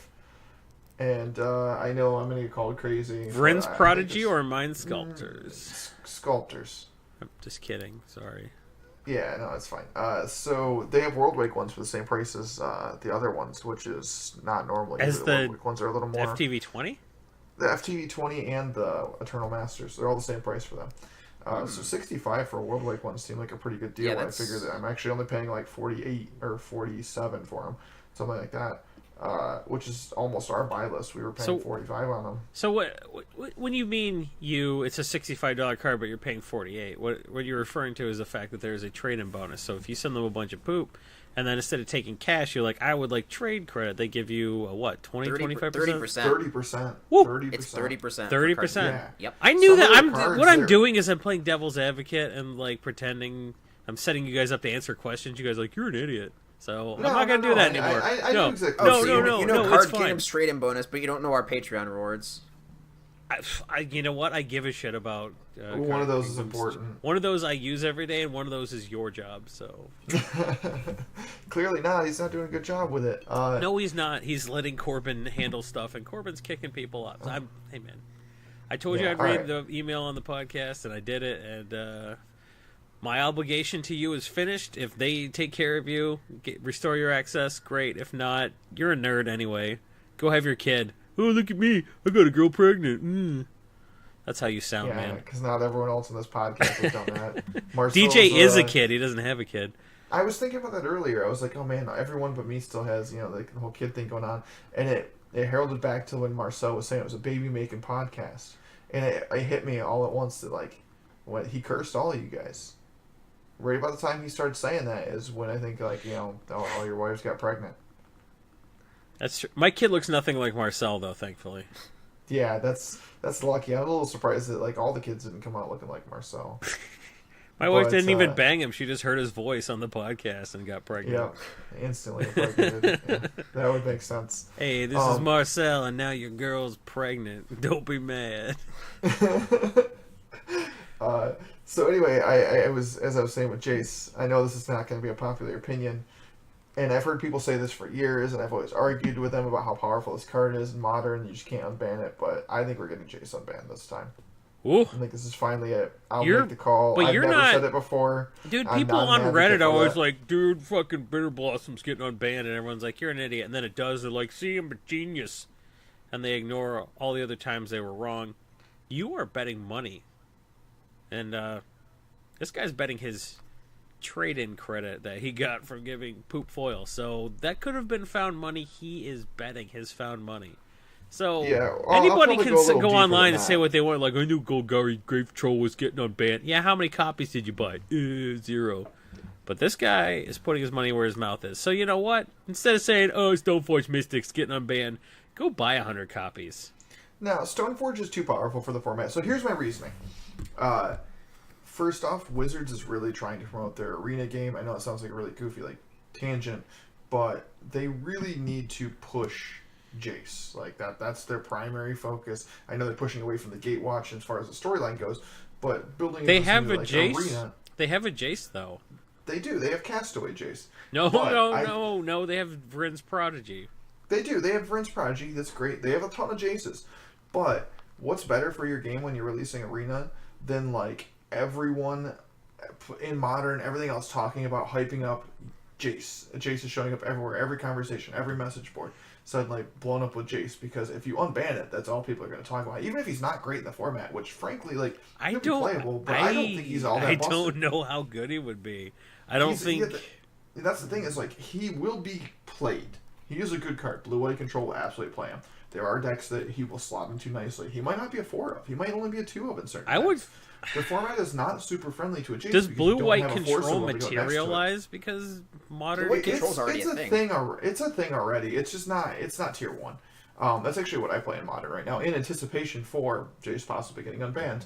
And I know I'm going to get called crazy. Vryn's Prodigy or Mind Sculptors? Sculptors. I'm just kidding. Sorry. Yeah, no, it's fine. So they have World Wake ones for the same price as the other ones, which is not normally. As the World Wake ones are a little more. FTV 20? The FTV 20 and the Eternal Masters, they're all the same price for them. So $65 for a World Wake one seemed like a pretty good deal. I figured that I'm actually only paying like $48 or $47 for them, something like that. Which is almost our buy list. We were paying $45 on them. So what when you mean it's a $65 card, but you're paying $48? What you're referring to is the fact that there is a trade-in bonus. So if you send them a bunch of poop, and then instead of taking cash, you're like, I would like trade credit. They give you a what, 20, 25%? 30%. Whoa. 30%. It's 30%. 30%. Yeah. Yep. I knew that. I'm doing is I'm playing devil's advocate and like pretending I'm setting you guys up to answer questions. You guys are like, you're an idiot. So I'm not going to do that anymore. I no, exactly. No, you know Card Kingdom's trade-in bonus, but you don't know our Patreon rewards. You know what? I give a shit about. One of those is important. One of those I use every day, and one of those is your job. So clearly not. He's not doing a good job with it. No, he's not. He's letting Corbin handle stuff, and Corbin's kicking people up. Hey man, I told you I'd read the email on the podcast, and I did it. And my obligation to you is finished. If they take care of you, restore your access, great. If not, you're a nerd anyway. Go have your kid. Oh, look at me. I got a girl pregnant. That's how you sound, man. because not everyone else in this podcast has done that. DJ is a kid. He doesn't have a kid. I was thinking about that earlier. I was like, oh man, everyone but me still has, like the whole kid thing going on. And it heralded back to when Marcel was saying it was a baby-making podcast. And it hit me all at once that, like, when he cursed all of you guys. Right about the time he started saying that is when I think, like, all your wives got pregnant. That's true. My kid looks nothing like Marcel, though, thankfully. Yeah, that's lucky. I'm a little surprised that, like, all the kids didn't come out looking like Marcel. My wife didn't even bang him. She just heard his voice on the podcast and got pregnant. Yeah, instantly impregnated. Yeah, that would make sense. Hey, this is Marcel, and now your girl's pregnant. Don't be mad. So anyway, I was, as I was saying with Jace, I know this is not going to be a popular opinion, and I've heard people say this for years, and I've always argued with them about how powerful this card is in Modern. You just can't unban it, but I think we're getting Jace unbanned this time. Ooh. I think this is finally it. I'll make the call. But I've never said it before. Dude, people on Reddit are always like, dude, fucking Bitter Blossom's getting unbanned, and everyone's like, you're an idiot. And then it does. They're like, see, I'm a genius. And they ignore all the other times they were wrong. You are betting money. And this guy's betting his trade-in credit that he got from giving Poop Foil. So that could have been found money. He is betting his found money. So anybody can go online and say what they want. Like, I knew Golgari Grave Troll was getting unbanned. Yeah, how many copies did you buy? 0. But this guy is putting his money where his mouth is. So you know what? Instead of saying, oh, Stoneforge Mystics getting unbanned, go buy 100 copies. Now, Stoneforge is too powerful for the format. So here's my reasoning. First off, Wizards is really trying to promote their arena game. I know it sounds like a really goofy tangent, but they really need to push Jace. Like that's their primary focus. I know they're pushing away from the Gatewatch as far as the storyline goes, but building they have a Jace arena. They have a Jace though. They do. They have Castaway Jace. No. They have Vryn's Prodigy. They do. They have Vryn's Prodigy. That's great. They have a ton of Jaces. But what's better for your game when you're releasing arena than everyone in Modern, everything else talking about hyping up Jace. Jace is showing up everywhere, every conversation, every message board. Suddenly blown up with Jace, because if you unban it, that's all people are going to talk about. Even if he's not great in the format, which frankly, he'll be playable, but I don't think he's all that busted. I don't know how good he would be. I don't think... That's the thing, is he will be played. He is a good card. Blue White Control will absolutely play him. There are decks that he will slot into nicely. He might not be a 4 of. He might only be a 2 of in certain decks. The format is not super friendly to a Jace. Does Blue-White Control materialize because Modern Control's already a thing? It's a thing already. It's just not. It's not tier 1. That's actually what I play in Modern right now, in anticipation for Jace possibly getting unbanned.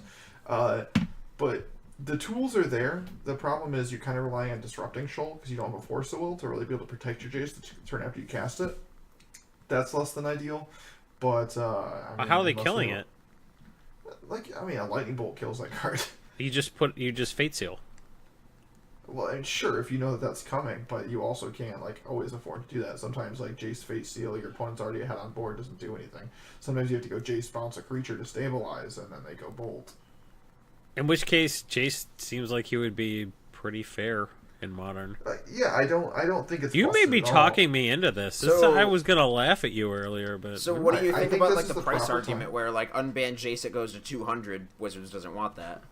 But the tools are there. The problem is you're kind of relying on disrupting Shoal because you don't have a Force of Will to really be able to protect your Jace the turn after you cast it. That's less than ideal. But how are they killing it? A lightning bolt kills that card. You just Fate Seal. Well, and sure, if you know that that's coming, but you also can't always afford to do that. Sometimes Jace Fate Seal, your opponent's already ahead on board, doesn't do anything. Sometimes you have to go Jace bounce a creature to stabilize, and then they go bolt. In which case, Jace seems like he would be pretty fair in Modern. I don't think it's. You may be talking me into this. I was gonna laugh at you earlier, but so what do you think about the price argument where unban Jace, it goes to 200? Wizards doesn't want that.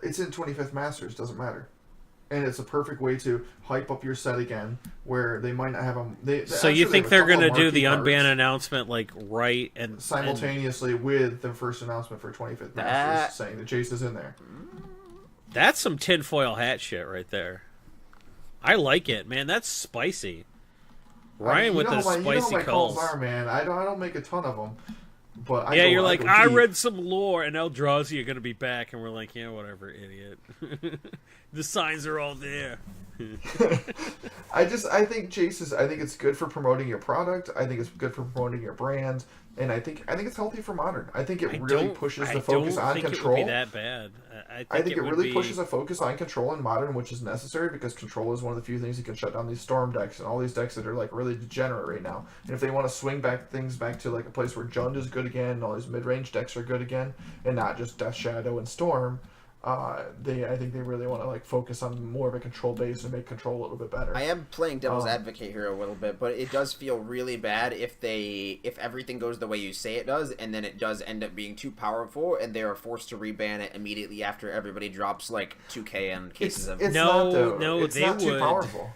It's in 25th Masters, doesn't matter, and it's a perfect way to hype up your set again, where they might not have them. So you think they're gonna do the unban announcement right and simultaneously with the first announcement for 25th Masters saying that Jace is in there? That's some tinfoil hat shit right there. I like it, man. That's spicy. Ryan with the spicy my calls. calls are, man. I don't make a ton of them, but you're like, I read some lore, and Eldrazi are gonna be back, and we're like, yeah, whatever, idiot. The signs are all there. I think Jace is. I think it's good for promoting your product. I think it's good for promoting your brand, and I think it's healthy for Modern. I think it really pushes the focus on control. It would be that bad. I think it really pushes a focus on control in Modern, which is necessary because control is one of the few things that can shut down these storm decks and all these decks that are really degenerate right now. And if they want to swing things back to a place where Jund is good again, and all these mid-range decks are good again, and not just Death Shadow and Storm. I think they really want to like focus on more of a control base and make control a little bit better. I am playing devil's advocate here a little bit, but it does feel really bad if everything goes the way you say it does, and then it does end up being too powerful, and they are forced to reban it immediately after everybody drops like 2K on cases of. It's no, not, though. no, it's they not would. Too powerful.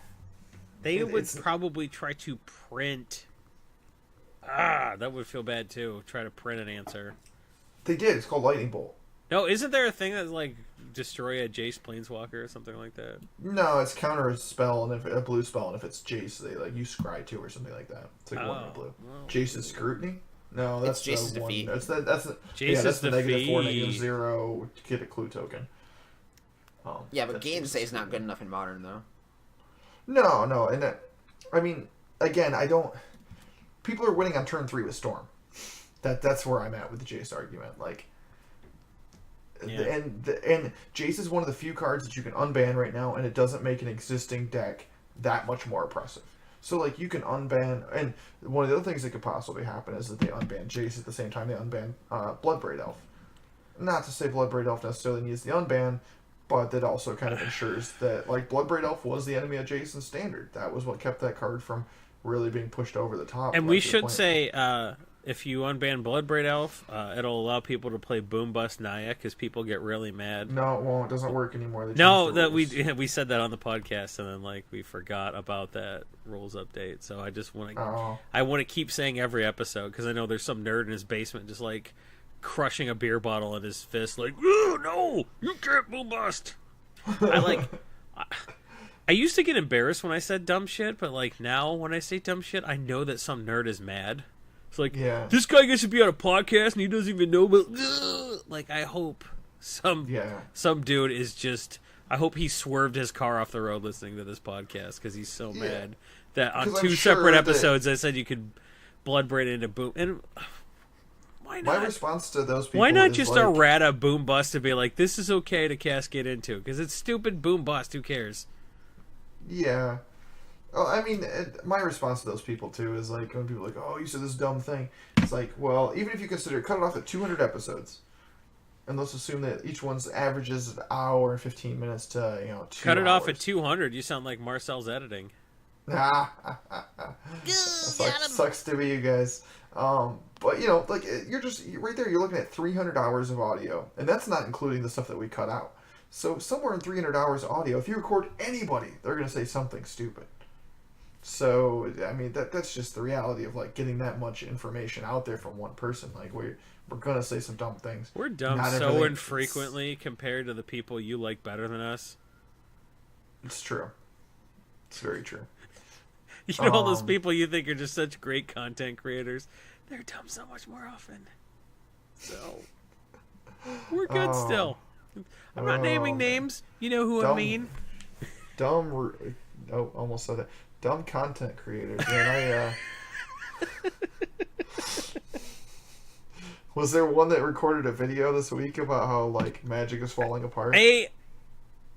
They would probably try to print. That would feel bad too. Try to print an answer. They did. It's called Lightning Bolt. No, isn't there a thing that's like destroy a Jace Planeswalker or something like that? No, it's counter a spell and if a blue spell, and if it's Jace, they like use Scry 2 or something like that. It's like 1 in blue. Well, Jace's Scrutiny? No, that's Jace's the Defeat. One. That's Jace's the Defeat. -4, -0 to get a clue token. Yeah, but games say it's not good enough in Modern though. No, and I mean, again, I don't. People are winning on turn 3 with Storm. That's where I'm at with the Jace argument. Like, yeah. and Jace is one of the few cards that you can unban right now, and it doesn't make an existing deck that much more oppressive. So like you can unban, and one of the other things that could possibly happen is that they unban Jace at the same time they unban Bloodbraid Elf. Not to say Bloodbraid Elf necessarily needs the unban, but that also kind of ensures that like Bloodbraid Elf was the enemy of Jace in Standard. That was what kept that card from really being pushed over the top. And we should say, if you unban Bloodbraid Elf, it'll allow people to play Boom Bust Naya because people get really mad. No, it won't. It doesn't work anymore. We said that on the podcast, and then like we forgot about that rules update. So I just want to keep saying every episode because I know there's some nerd in his basement just like crushing a beer bottle in his fist, like, "Oh no, you can't Boom Bust." I used to get embarrassed when I said dumb shit, but like now when I say dumb shit, I know that some nerd is mad. It's like, this guy gets to be on a podcast and he doesn't even know about. Like, I hope some dude is just. I hope he swerved his car off the road listening to this podcast because he's so mad that on 2 separate episodes I said you could Bloodbraid into Boom. And why not? My response to those people why not is just like, errata Boom Bust to be like, this is okay to cascade into because it's stupid Boom Bust. Who cares? Yeah. Well, I mean, my response to those people, too, is like, when people are like, oh, you said this dumb thing. It's like, well, even if you consider, cut it off at 200 episodes, and let's assume that each one's averages an hour and 15 minutes to, 2 hours. Cut it off at 200, you sound like Marcel's editing. Sucks to be you guys. But, like, you're just, right there, you're looking at 300 hours of audio, and that's not including the stuff that we cut out. So somewhere in 300 hours of audio, if you record anybody, they're going to say something stupid. So, I mean, that's just the reality of, like, getting that much information out there from one person. Like, we're going to say some dumb things. We're dumb so infrequently compared to the people you like better than us. It's true. It's very true. All those people you think are just such great content creators, they're dumb so much more often. So, we're good still. I'm not naming names. You know who I mean. Almost said it. Dumb content creators. Man, was there one that recorded a video this week about how like Magic is falling apart? Hey,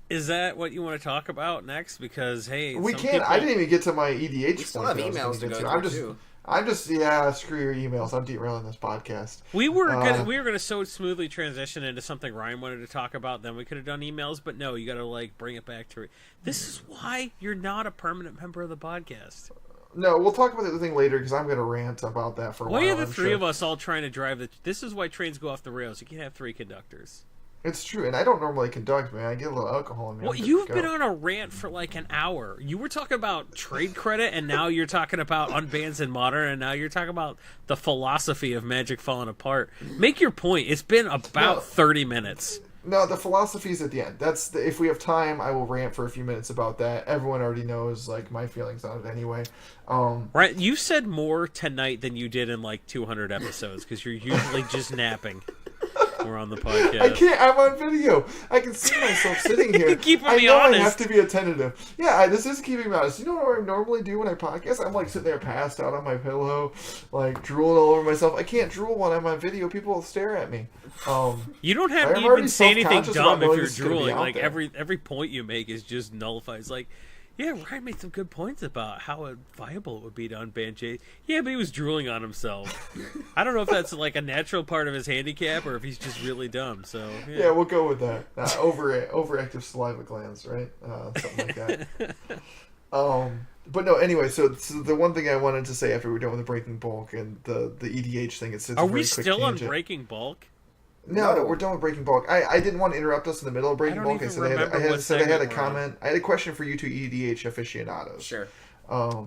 is that what you want to talk about next? Because hey, we can't. I didn't even get to my EDH. We still have emails to go through too. I'm just screw your emails. I'm derailing this podcast. We were gonna so smoothly transition into something Ryan wanted to talk about. Then we could have done emails, but no, you got to like bring it back to it. This is why you're not a permanent member of the podcast. No, we'll talk about the thing later because I'm gonna rant about that for a while. Why are the three of us all trying to drive the? This is why trains go off the rails. You can't have 3 conductors. It's true, and I don't normally conduct, man. I get a little alcohol in me. Well, you've been on a rant for like an hour. You were talking about trade credit, and now you're talking about unbans in Modern, and now you're talking about the philosophy of Magic falling apart. Make your point. It's been about 30 minutes. No, the philosophy's at the end. If we have time, I will rant for a few minutes about that. Everyone already knows like my feelings on it anyway. Right, you said more tonight than you did in like 200 episodes because you're usually just napping. We're on the podcast. I can't. I'm on video. I can see myself sitting here. Keeping me honest. I have to be attentive. Yeah, this is keeping me honest. You know what I normally do when I podcast? I'm like sitting there passed out on my pillow, like drooling all over myself. I can't drool when I'm on video. People will stare at me. You don't have to even say anything dumb if you're drooling. Like every point you make is just nullified. It's like Yeah, Ryan made some good points about how viable it would be to unban Jace. Yeah, but he was drooling on himself. I don't know if that's like a natural part of his handicap or if he's just really dumb. So yeah, we'll go with that. Overactive saliva glands, right? Something like that. But no, anyway, so the one thing I wanted to say after we're done with the breaking bulk and the EDH thing, it's are we still on breaking bulk? No, we're done with breaking bulk. I didn't want to interrupt us in the middle of breaking bulk. I had a comment. I had a question for you two EDH aficionados. Sure. I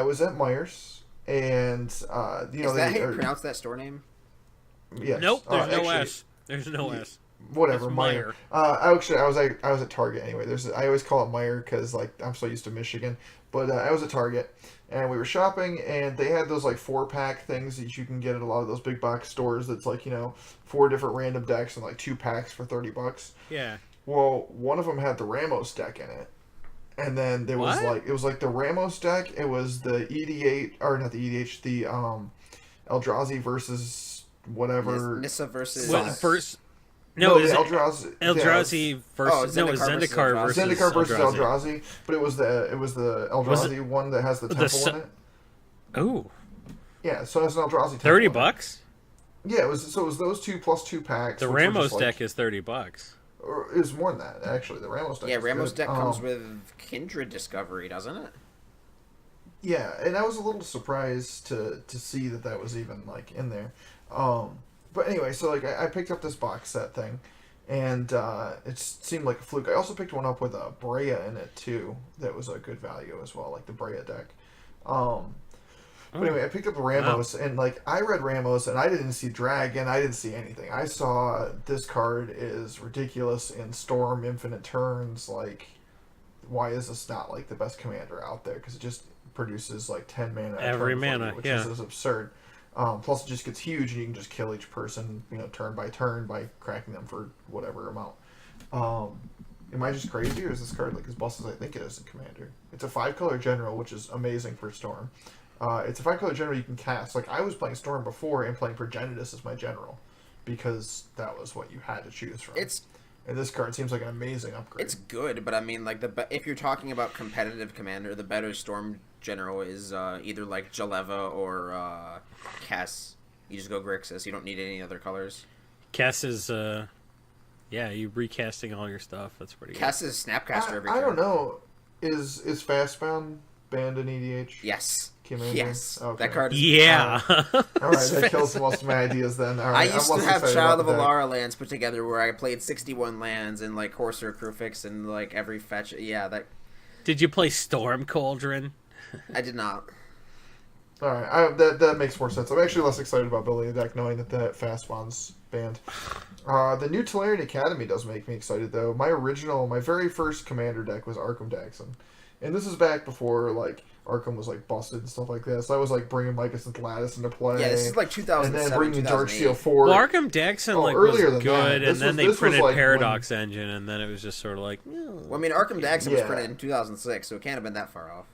was at Myers, and is that how you pronounce that store name? Yes. Nope. There's no S. There's no S. Whatever, it's Meyer. I was at Target anyway. I always call it Meyer because like I'm so used to Michigan, but I was at Target and we were shopping and they had those like 4-pack things that you can get at a lot of those big box stores. That's like 4 different random decks and like 2 packs for $30. Yeah. Well, one of them had the Ramos deck in it, and then there was it was like the Ramos deck. It was the EDH or not the EDH, the Eldrazi versus whatever Nissa versus No, the Eldrazi. Eldrazi versus Zendikar versus Eldrazi. But it was the Eldrazi one that has the temple in it. Oh. Yeah, so it's an Eldrazi temple. $30? Yeah, it was those 2 plus 2 packs. The Ramos deck is $30. Or it was more than that, actually. The Ramos deck. Yeah, Ramos deck comes with Kindred Discovery, doesn't it? Yeah, and I was a little surprised to see that was even like in there. But anyway, so like I picked up this box set thing, and it seemed like a fluke. I also picked one up with a Brea in it too. That was a good value as well, like the Brea deck. But anyway, I picked up the Ramos, and like I read Ramos, and I didn't see Dragon. I didn't see anything. I saw this card is ridiculous in Storm, Infinite Turns. Like, why is this not like the best commander out there? Because it just produces like 10 mana every mana, which is absurd. Plus, it just gets huge, and you can just kill each person, turn by turn by cracking them for whatever amount. Am I just crazy, or is this card like as busted as I think it is in Commander? It's a 5-color general, which is amazing for Storm. It's a 5-color general you can cast. Like I was playing Storm before and playing Progenitus as my general, because that was what you had to choose from. And this card seems like an amazing upgrade. It's good, but I mean, like if you're talking about competitive Commander, the better Storm general is either like Jaleva or Kess. You just go Grixis. You don't need any other colors. Kess is, you recasting all your stuff. That's pretty good. Kess is Snapcaster every turn. I don't know. Is Fastbound banned in EDH? Yes. Commander? Yes. Okay. That card is... Yeah. All right, that kills most of my ideas then. All right, I used to have Child of Alara lands put together where I played 61 lands and like Corsair Crufix and like every fetch. Yeah, that... Did you play Storm Cauldron? I did not. All right, that makes more sense. I'm actually less excited about building a deck knowing that Fast One's banned. The new Tolarian Academy does make me excited though. My very first Commander deck was Arkham Daxon, and this is back before like Arkham was like busted and stuff like that. So I was like bringing Mycosynth and Lattice into play. Yeah, this is like 2007, and then bringing Darksteel 4. Well, Arkham Daxon was good, and then they printed Paradox Engine, and then it was just sort of like... Well, I mean, Arkham Daxon was printed in 2006, so it can't have been that far off.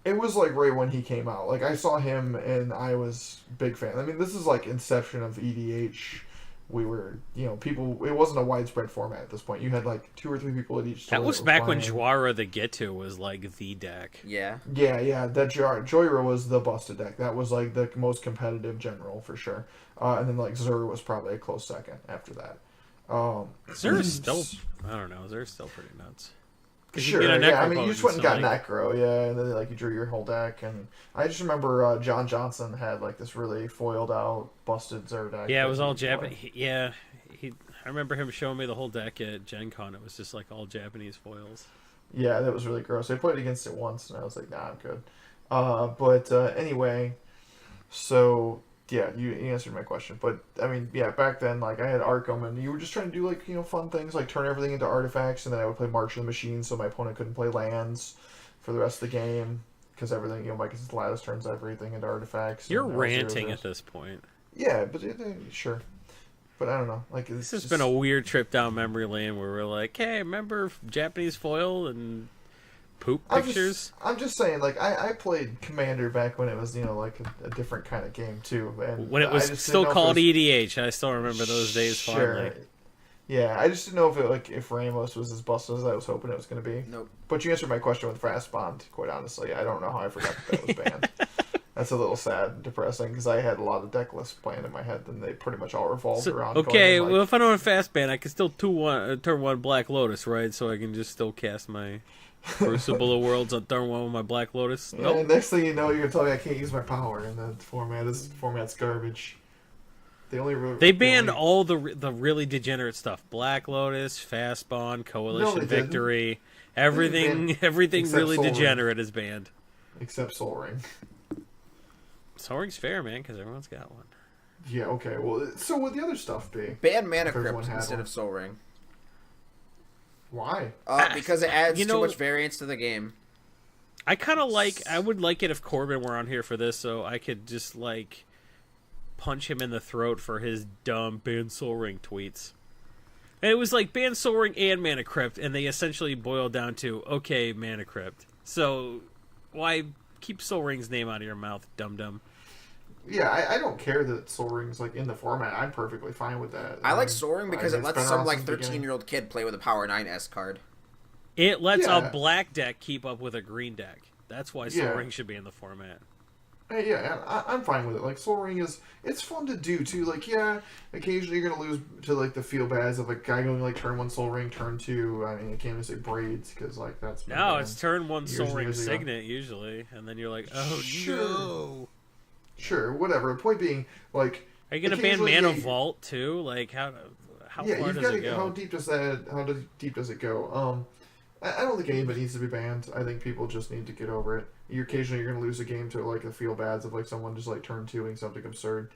It was like right when he came out. Like I saw him and I was a big fan. I mean, this is like inception of EDH. We were, people. It wasn't a widespread format at this point. You had like 2 or 3 people at each. That was back when Jwara the Get-To was like the deck. Yeah. Yeah. That Joyra was the busted deck. That was like the most competitive general for sure. And then like Zur was probably a close second after that. Zur's still, I don't know. Zur's still pretty nuts. Sure, yeah. I mean, you just went and got Necro, yeah, and then like you drew your whole deck, and I just remember John Johnson had like this really foiled out, busted Zur deck. Yeah, it was all Japanese. Yeah, I remember him showing me the whole deck at Gen Con. It was just like all Japanese foils. Yeah, that was really gross. I played against it once, and I was like, nah, I'm good. Anyway, so. Yeah, you answered my question, but I mean, yeah, back then, like I had Arkham, and you were just trying to do like fun things, like turn everything into artifacts, and then I would play March of the Machine, so my opponent couldn't play lands for the rest of the game because everything, Mycosynth Lattice turns everything into artifacts. You're ranting at this point. Yeah, but sure, but I don't know. Like this has been a weird trip down memory lane where we're like, hey, remember Japanese foil and poop pictures? I'm just saying, like I played Commander back when it was like a different kind of game too, and when it was still called EDH. I still remember those days fondly. Yeah, I just didn't know if Ramos was as busted as I was hoping it was going to be. Nope. But you answered my question with Fast Bond, quite honestly. I don't know how I forgot that was banned. That's a little sad and depressing, because I had a lot of deck lists planned in my head, and they pretty much all revolved around. Okay, well, if I don't have Fast Ban, I can still turn 1 Black Lotus, right? So I can just still cast my Crucible of Worlds on turn 1 with my Black Lotus. Nope. And next thing you know, you're going to tell me I can't use my power, and the format's garbage. They banned all the really degenerate stuff: Black Lotus, Fast Bond, Coalition Victory, everything really degenerate is banned, except Sol Ring. Sol Ring's fair, man, because everyone's got one. Yeah, okay. Well, so would the other stuff be? Ban Mana Crypt instead of Sol Ring. Why? Because it adds too much variance to the game. I would like it if Corbin were on here for this, so I could just punch him in the throat for his dumb ban Sol Ring tweets. And it was ban Sol Ring and Mana Crypt, and they essentially boiled down to, okay, Mana Crypt. So why keep Sol Ring's name out of your mouth, dum-dum? Yeah, I don't care that Sol Ring's in the format. I'm perfectly fine with that. I like Sol Ring because it lets some 13-year-old kid play with a Power 9 S card. It lets a black deck keep up with a green deck. That's why Sol Ring should be in the format. Hey, yeah, I'm fine with it. Sol Ring it's fun to do too. Occasionally you're gonna lose to the feel bads of a guy going turn 1 Sol Ring, turn 2. I mean, I can't even say braids because that's no, it's turn 1 Sol Ring Signet usually, and then you're oh no. Sure, whatever. The point being, are you gonna ban Mana Vault too? How far does it go? How deep does it go? I don't think anybody needs to be banned. I think people just need to get over it. Occasionally you're gonna lose a game to the feel bads of someone just turn 2ing something absurd.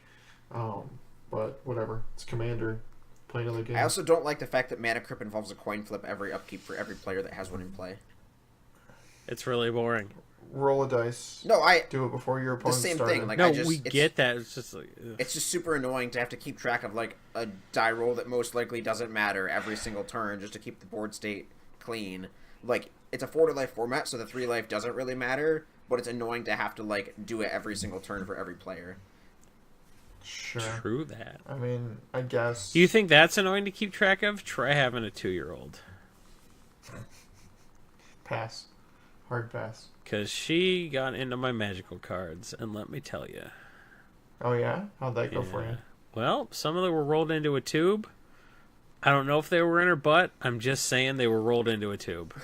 But whatever. It's Commander. Play another game. I also don't like the fact that Mana Crypt involves a coin flip every upkeep for every player that has one in play. It's really boring. Roll a dice. No, do it before your opponent started. The same thing. We get that. It's just it's just super annoying to have to keep track of a die roll that most likely doesn't matter every single turn just to keep the board state clean. It's a 4-life format, so the 3-life doesn't really matter, but it's annoying to have to do it every single turn for every player. Sure. True that. I mean, I guess. Do you think that's annoying to keep track of? Try having a 2-year-old. Pass. Hard pass. Because she got into my magical cards, and let me tell you. Oh, yeah? How'd that go for you? Well, some of them were rolled into a tube. I don't know if they were in her butt. I'm just saying they were rolled into a tube.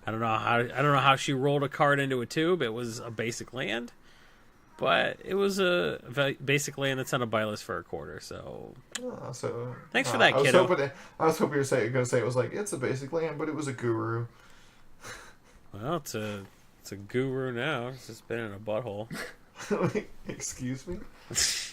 I don't know how she rolled a card into a tube. It was a basic land, but it was a basic land that's on a buy list for a quarter. So, thanks for that, kiddo. I was hoping you were going to say it was it's a basic land, but it was a guru. Well, it's a guru now. It's just been in a butthole. Excuse me?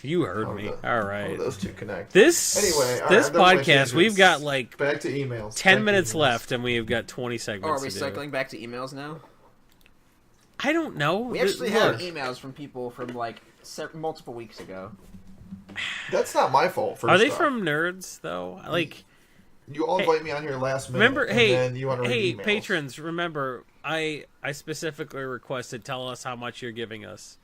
You heard me. All right. Those two connect. This podcast, we've got back to emails. 10 minutes left, and we've got 20 segments. Oh, are we cycling back to emails now? I don't know. We actually have emails from people from multiple weeks ago. That's not my fault. Are they from nerds though? You all invite me on here last minute. Remember, then you want to read emails. Patrons, remember, I specifically requested tell us how much you're giving us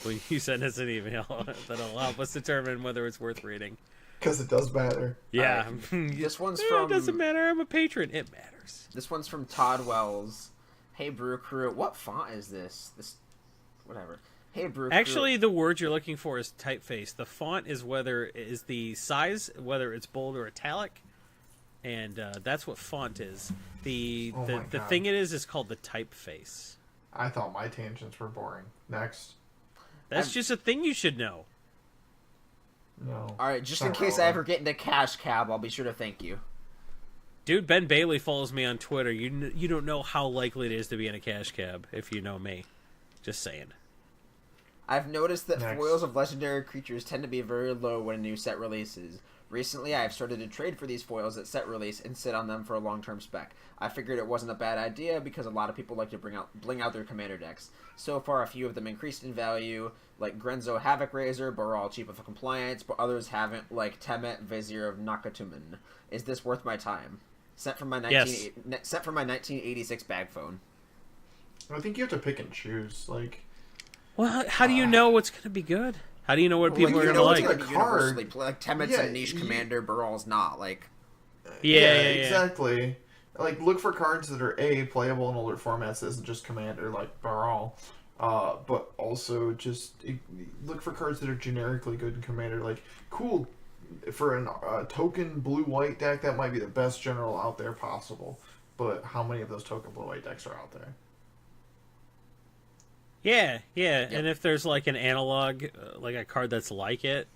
when you send us an email. That'll help us determine whether it's worth reading. Because it does matter. Yeah. This one's from... It doesn't matter. I'm a patron. It matters. This one's from Todd Wells. Hey, Brew Crew. What font is this? Whatever. Hey, Brew Crew. Actually, the word you're looking for is typeface. The font is the size, whether it's bold or italic. And that's what font is. The thing it is called the typeface. I thought my tangents were boring. Next. That's just a thing you should know. No. Alright, just in case I ever get into Cash Cab, I'll be sure to thank you. Dude, Ben Bailey follows me on Twitter. You don't know how likely it is to be in a Cash Cab if you know me. Just saying. I've noticed that foils of legendary creatures tend to be very low when a new set releases. Recently, I have started to trade for these foils at set release and sit on them for a long-term spec. I figured it wasn't a bad idea because a lot of people like to bling out their commander decks. So far, a few of them increased in value, like Grenzo Havoc Razor, but are all cheap for compliance, but others haven't, like Temet Vizier of Nakatumen. Is this worth my time? Sent from my 1986 bag phone. I think you have to pick and choose. Well, how do you know what's going to be good? How do you know what people are gonna like? Universally play. Like Temmet's a niche commander, Baral's not. Like, yeah, exactly. Like, look for cards that are playable in older formats that isn't just commander, like Baral. But also just look for cards that are generically good in commander. Like, cool, for a token blue-white deck, that might be the best general out there possible. But how many of those token blue-white decks are out there? Yeah. And if there's like an analog, like a card that's like it,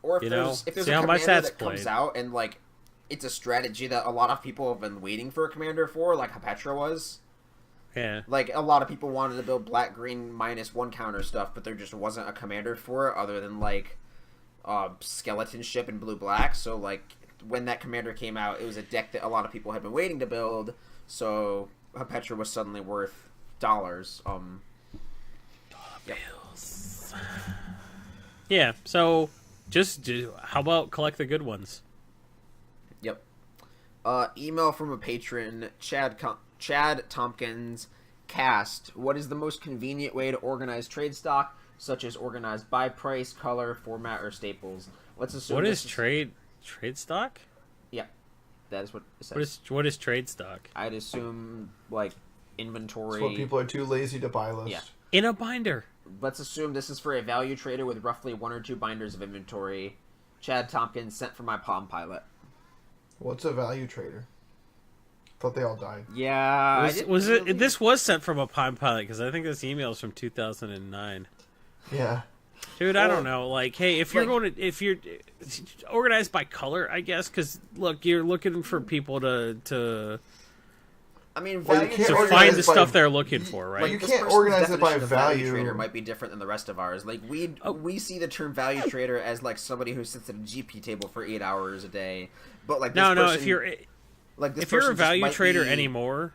or if there's see a how commander that played. comes out and like it's a strategy that a lot of people have been waiting for a commander for, like Hapetra was. Yeah. Like, a lot of people wanted to build black-green -1 counter stuff, but there just wasn't a commander for it other than, like, Skeleton Ship and blue-black. So, like, when that commander came out, it was a deck that a lot of people had been waiting to build, so Hapetra was suddenly worth dollars. Bills. Yeah, so how about collect the good ones? Yep. Email from a patron, Chad Tompkins. Cast. What is the most convenient way to organize trade stock, such as organized by price, color, format, or staples? Let's assume. What is trade stock? Yeah, that is what it says. What is trade stock? I'd assume like inventory. It's what people are too lazy to buy list. Yeah. In a binder. Let's assume this is for a value trader with roughly 1 or 2 binders of inventory. Chad Tompkins, sent from my Palm Pilot. What's a value trader? Thought they all died. Yeah, This was sent from a Palm Pilot because I think this email is from 2009. Yeah, dude, I don't know. Like, hey, if you're organized by color, I guess, because look, you're looking for people to. I mean, to find the stuff they're looking for, right? Like, you can't organize it by value. Trader might be different than the rest of ours. Like we see the term value trader as like somebody who sits at a GP table for 8 hours a day. But like if you're a value trader anymore,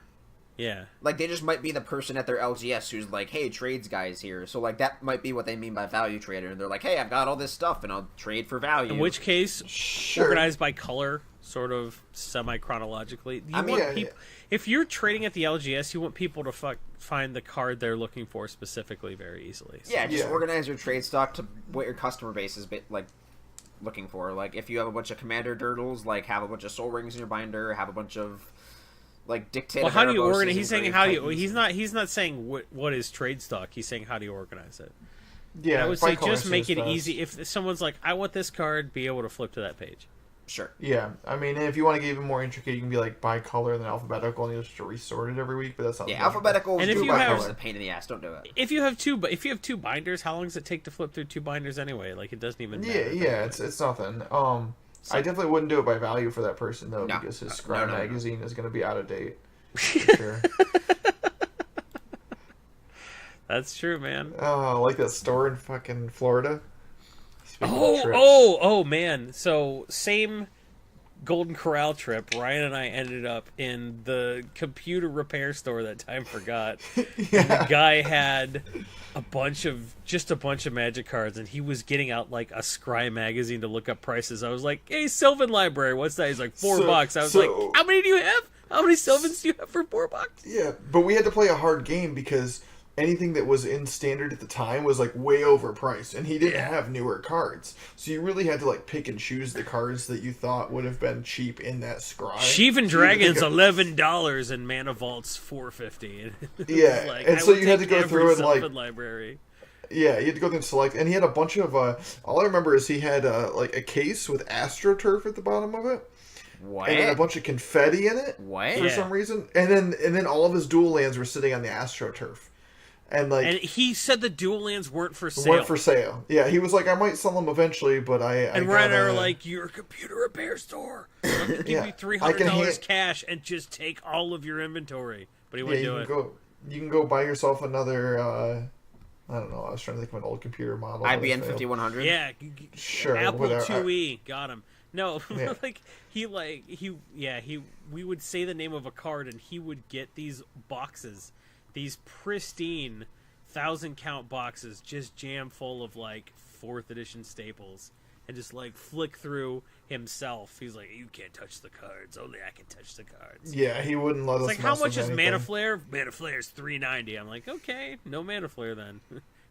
yeah, like they just might be the person at their LGS who's like, hey, trades guys here. So like that might be what they mean by value trader, and they're like, hey, I've got all this stuff and I'll trade for value. In which case, organized by color, sort of semi-chronologically. If you're trading at the LGS, you want people to find the card they're looking for specifically very easily. So. Yeah, just organize your trade stock to what your customer base is like looking for. Like if you have a bunch of commander dirtles, like have a bunch of soul rings in your binder, have a bunch of like dictator. Well, how do you organize? He's saying how you. He's not saying what is trade stock. He's saying how do you organize it. Yeah, and I would say just make it easy. If someone's like, I want this card, be able to flip to that page. Sure. Yeah, I mean, if you want to get even more intricate, you can be like by color and then alphabetical, and you just resort it every week. But that's not. Yeah, alphabetical. And if you have a pain in the ass, don't do it. If you have two binders, how long does it take to flip through 2 binders anyway? Like it doesn't even. Matter it's nothing. I definitely wouldn't do it by value for that person though, because his Scry magazine is going to be out of date. For sure. That's true, man. Oh, like that store in fucking Florida. Oh, man. So, same Golden Corral trip, Ryan and I ended up in the computer repair store that time forgot. Yeah. And the guy had a bunch of Magic cards, and he was getting out like a Scry magazine to look up prices. I was like, hey, Sylvan Library, what's that? He's like, $4. I was like, how many do you have? How many Sylvans do you have for $4? Yeah, but we had to play a hard game because anything that was in standard at the time was like way overpriced, and he didn't have newer cards, so you really had to like pick and choose the cards that you thought would have been cheap in that Scry. Sheevan Dragon's $11 and Mana Vault's $4.50. Yeah, like, and so you had to go through and like library. Yeah, you had to go through and select, and he had a bunch of. All I remember is he had like a case with AstroTurf at the bottom of it. What? And then a bunch of confetti in it. What? For some reason, and then all of his dual lands were sitting on the AstroTurf. And he said the dual lands weren't for sale. Yeah, he was like, I might sell them eventually, but And Ryan and I were like, you're a computer repair store. I'm going to give you $300 cash and just take all of your inventory. But he wouldn't do it. You can go buy yourself another, I don't know, I was trying to think of an old computer model. IBM 5100? Yeah. Sure. Apple whatever. IIe. Got him. No, we would say the name of a card and he would get these boxes. These pristine 1,000-count boxes just jam full of like 4th edition staples, and just like flick through himself. He's like, "You can't touch the cards. Only I can touch the cards." Yeah, he wouldn't let us. It's like, how much is Mana Flare? Mana Flare's $3.90. I'm like, okay, no Mana Flare then.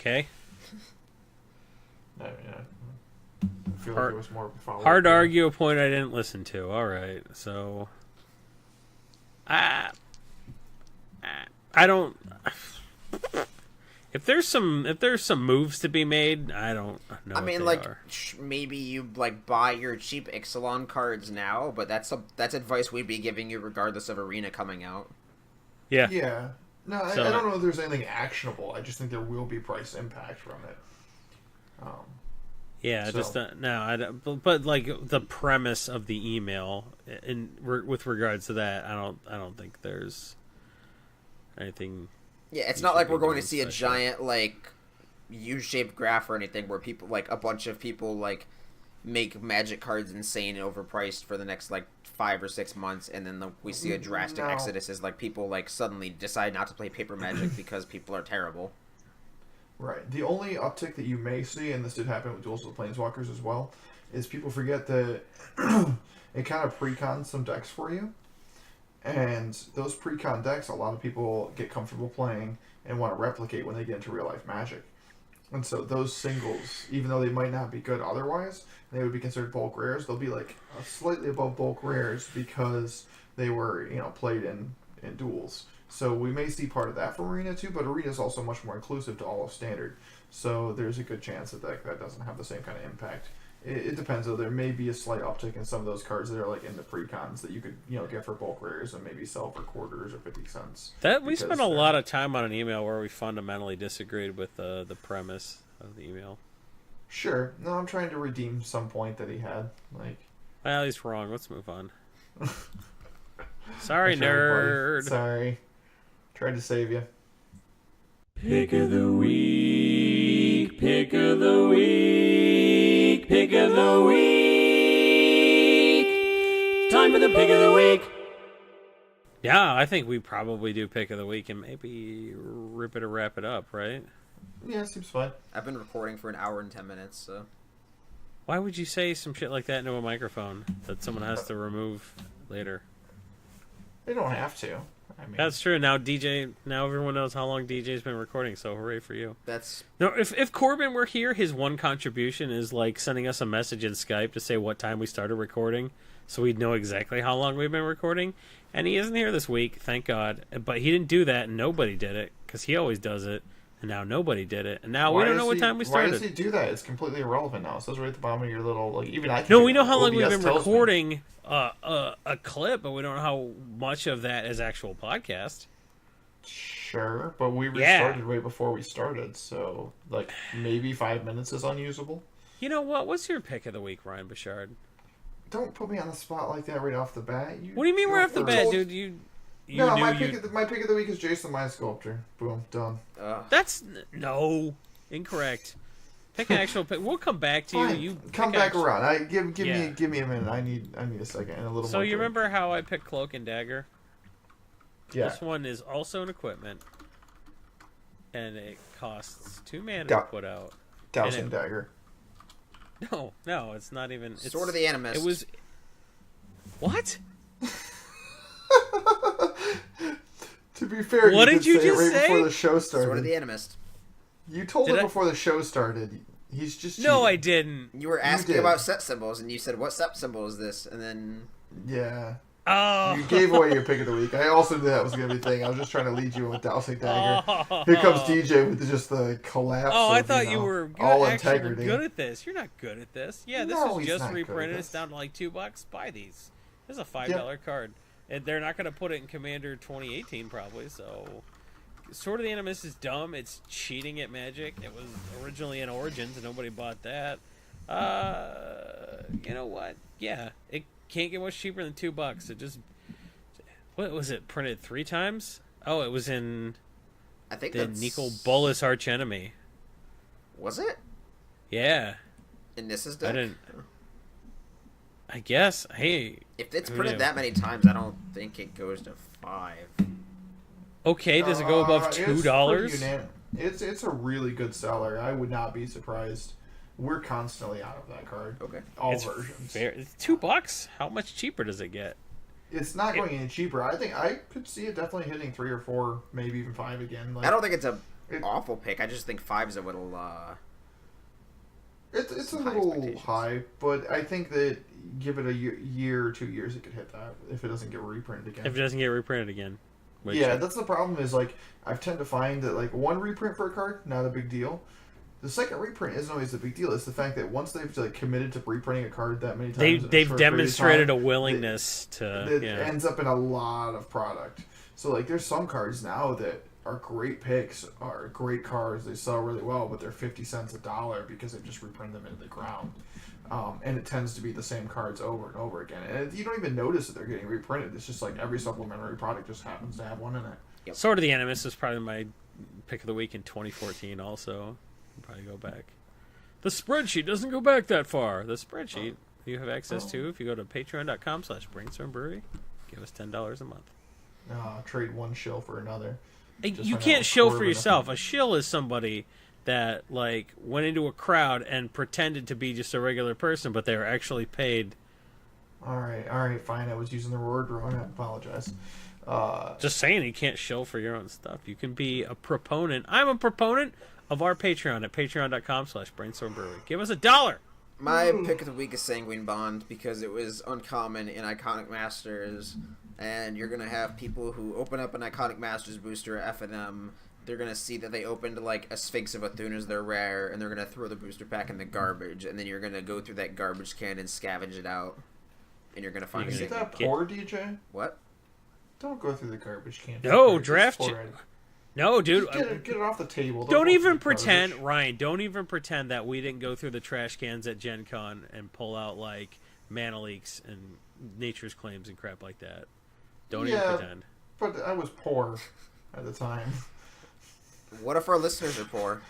Okay. I feel like it was more of a follow-up. Hard to argue a point I didn't listen to. All right, so I don't. If there's some moves to be made, I don't know. I mean, like, maybe you like buy your cheap Ixalan cards now, but that's advice we'd be giving you regardless of Arena coming out. Yeah. Yeah. No, I don't know if there's anything actionable. I just think there will be price impact from it. Yeah, so. Just but like the premise of the email, with regards to that, I don't think there's anything. Yeah, it's not like we're going to see a giant like U-shaped graph or anything where people like a bunch of people like make Magic cards insane and overpriced for the next like 5 or 6 months, and then we see a drastic exodus as like people like suddenly decide not to play paper Magic because people are terrible. Right. The only uptick that you may see, and this did happen with Duels of the Planeswalkers as well, is people forget that it kind of pre-cons some decks for you. And those pre-con decks, a lot of people get comfortable playing and want to replicate when they get into real-life Magic. And so those singles, even though they might not be good otherwise, they would be considered bulk rares. They'll be like slightly above bulk rares because they were, played in duels. So we may see part of that from Arena too, but Arena is also much more inclusive to all of Standard. So there's a good chance that doesn't have the same kind of impact. It depends, though. There may be a slight uptick in some of those cards that are like in the pre-cons that you could get for bulk rares and maybe sell for quarters or 50 cents. We spent a lot of time on an email where we fundamentally disagreed with the premise of the email. Sure. No, I'm trying to redeem some point that he had. Well, he's wrong. Let's move on. Sorry, nerd. Sorry. Tried to save you. Pick of the week. Pick of the week. Pick of the week. Time for the pick of the week. Yeah, I think we probably do pick of the week and maybe rip it or wrap it up, right? Yeah, seems fine. I've been recording for an hour and 10 minutes, so. Why would you say some shit like that into a microphone that someone has to remove later? They don't have to. I mean, that's true. Now everyone knows how long DJ's been recording, so hooray for you. That's no. If Corbin were here, his one contribution is like sending us a message in Skype to say what time we started recording, so we'd know exactly how long we've been recording. And he isn't here this week, thank God. But he didn't do that, and nobody did it because he always does it. And now nobody did it, and now we don't know what time we started. Why does he do that? It's completely irrelevant now. It says right at the bottom of your little even I. No, we know how long we've been recording a clip, but we don't know how much of that is actual podcast. Sure, but we restarted way before we started, so maybe 5 minutes is unusable. You know what? What's your pick of the week, Ryan Bouchard? Don't put me on the spot like that right off the bat. What do you mean right off the bat, dude? My pick of the week is Jace the Mind Sculptor. Boom, done. That's incorrect. Pick an actual pick. We'll come back to Fine. you. Come back around. Give me a minute. I need a second and a little. So more you remember how I picked Cloak and Dagger? Yeah. This one is also an equipment, and it costs 2 mana to put out. Dowsing Dagger. No, it's not even. It's Sword of the Animist. It was. What? To be fair, what did you just say? Before the show started. Sword of the Animist. You told him before the show started. He's just cheating. No, I didn't. You were asking about set symbols, and you said, "What set symbol is this?" And then yeah. Oh. You gave away your pick of the week. I also knew that was going to be a thing. I was just trying to lead you in with Dowsing Dagger. Here comes DJ with just the collapse. I thought you were integrity. Good at this. You're not good at this. Yeah, this is just reprinted. It's down to like $2. Buy these. This is a $5 card. And they're not going to put it in Commander 2018 probably, so... Sword of the Animist is dumb. It's cheating at Magic. It was originally in Origins, and nobody bought that. You know what? Yeah, it can't get much cheaper than $2. It just... What was it? Printed 3 times? Oh, it was in... I think the Nicol Bolas Archenemy. Was it? Yeah. And this is deck? I guess. Hey, if it's printed that many times, I don't think it goes to 5. Okay, does it go above $2? It's a really good seller. I would not be surprised. We're constantly out of that card. Okay, all versions. Fair. It's $2. How much cheaper does it get? It's not going any cheaper. I think I could see it definitely hitting 3 or 4, maybe even 5 again. I don't think it's awful pick. I just think 5's a little. It's a little high, but I think that give it a year or 2 years, it could hit that if it doesn't get reprinted again. If it doesn't get reprinted again. Yeah, that's the problem. Is like I tend to find that like one reprint for a card, not a big deal. The second reprint isn't always the big deal. It's the fact that once they've like committed to reprinting a card that many times, they've demonstrated a willingness it ends up in a lot of product. So like, there's some cards now that are great picks, are great cards. They sell really well, but they're 50 cents $1 because they've just reprinted them into the ground. And it tends to be the same cards over and over again. And you don't even notice that they're getting reprinted. It's just like every supplementary product just happens to have one in it. Yep. Sword of the Animus was probably my pick of the week in 2014 also. I'll probably go back. The spreadsheet doesn't go back that far. The spreadsheet you have access to if you go to patreon.com/Brainstorm Brewery. Give us $10 a month. Trade one shill for another. You can't shill for yourself. A shill is somebody that like went into a crowd and pretended to be just a regular person, but they were actually paid. All right, fine. I was using the word wrong. I apologize. Just saying, you can't shill for your own stuff. You can be a proponent. I'm a proponent of our Patreon at patreon.com/Brainstorm Brewery. Give us $1. My pick of the week is Sanguine Bond because it was uncommon in Iconic Masters, and you're going to have people who open up an Iconic Masters booster at F&M. They're going to see that they opened like a Sphinx of Athun as their rare, and they're going to throw the booster pack in the garbage, and then you're going to go through that garbage can and scavenge it out, and you're going to find a Is that poor, DJ? What? Don't go through the garbage can. No, draft it. No, dude. Get it off the table. Don't even pretend, Ryan, don't even pretend that we didn't go through the trash cans at Gen Con and pull out, like, Mana Leaks and Nature's Claims and crap like that. Don't even pretend. But I was poor at the time. What if our listeners are poor?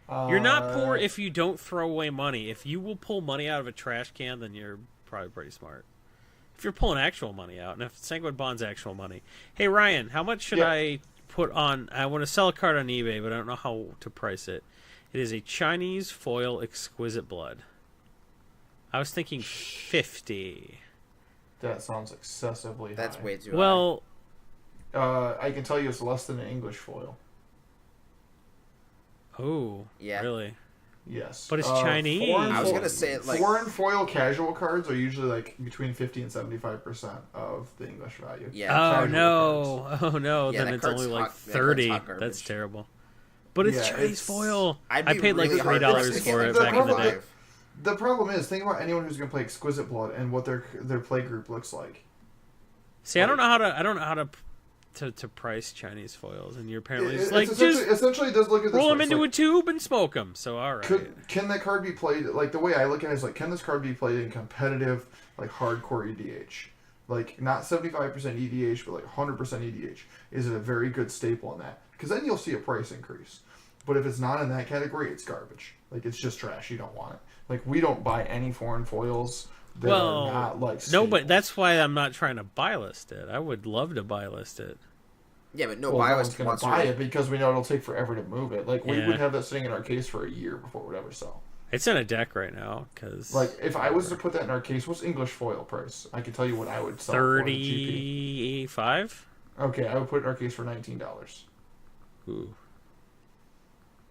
You're not poor if you don't throw away money. If you will pull money out of a trash can, then you're probably pretty smart. If you're pulling actual money out, and if Sanguine Bond's actual money. Hey, Ryan, how much should I put on? I want to sell a card on eBay, but I don't know how to price it. It is a Chinese foil Exquisite Blood. I was thinking 50. That sounds excessively high. That's way too high. I can tell you it's less than an English foil. Oh, yeah. Really? Yes. But it's Chinese. I was going to say it like... Foreign foil casual cards are usually like between 50 and 75% of the English value. Yeah. Oh, no. Cards. Oh, no. Yeah, then it's only like 30. That's terrible. But it's Chinese foil. I paid like $3 for it back in the day. The problem is, think about anyone who's going to play Exquisite Blood and what their play group looks like. See, I don't know how to price Chinese foils, and you're apparently essentially it does look at this roll them into a tube and smoke them. So all right, can that card be played like the way I look at it is like, can this card be played in competitive like hardcore EDH, like not 75% EDH but like 100% EDH? Is it a very good staple in that? Because then you'll see a price increase. But if it's not in that category, it's garbage. Like, it's just trash. You don't want it. Like, we don't buy any foreign foils that are not like staples. No, but that's why I'm not trying to buy list it. I would love to buy list it. Yeah, but no buy list going to buy it because we know it'll take forever to move it. Like, we would have that sitting in our case for a year before it would ever sell. It's in a deck right now because like if I was to put that in our case, what's English foil price? I can tell you what I would sell. $35. Okay, I would put it in our case for $19. Ooh.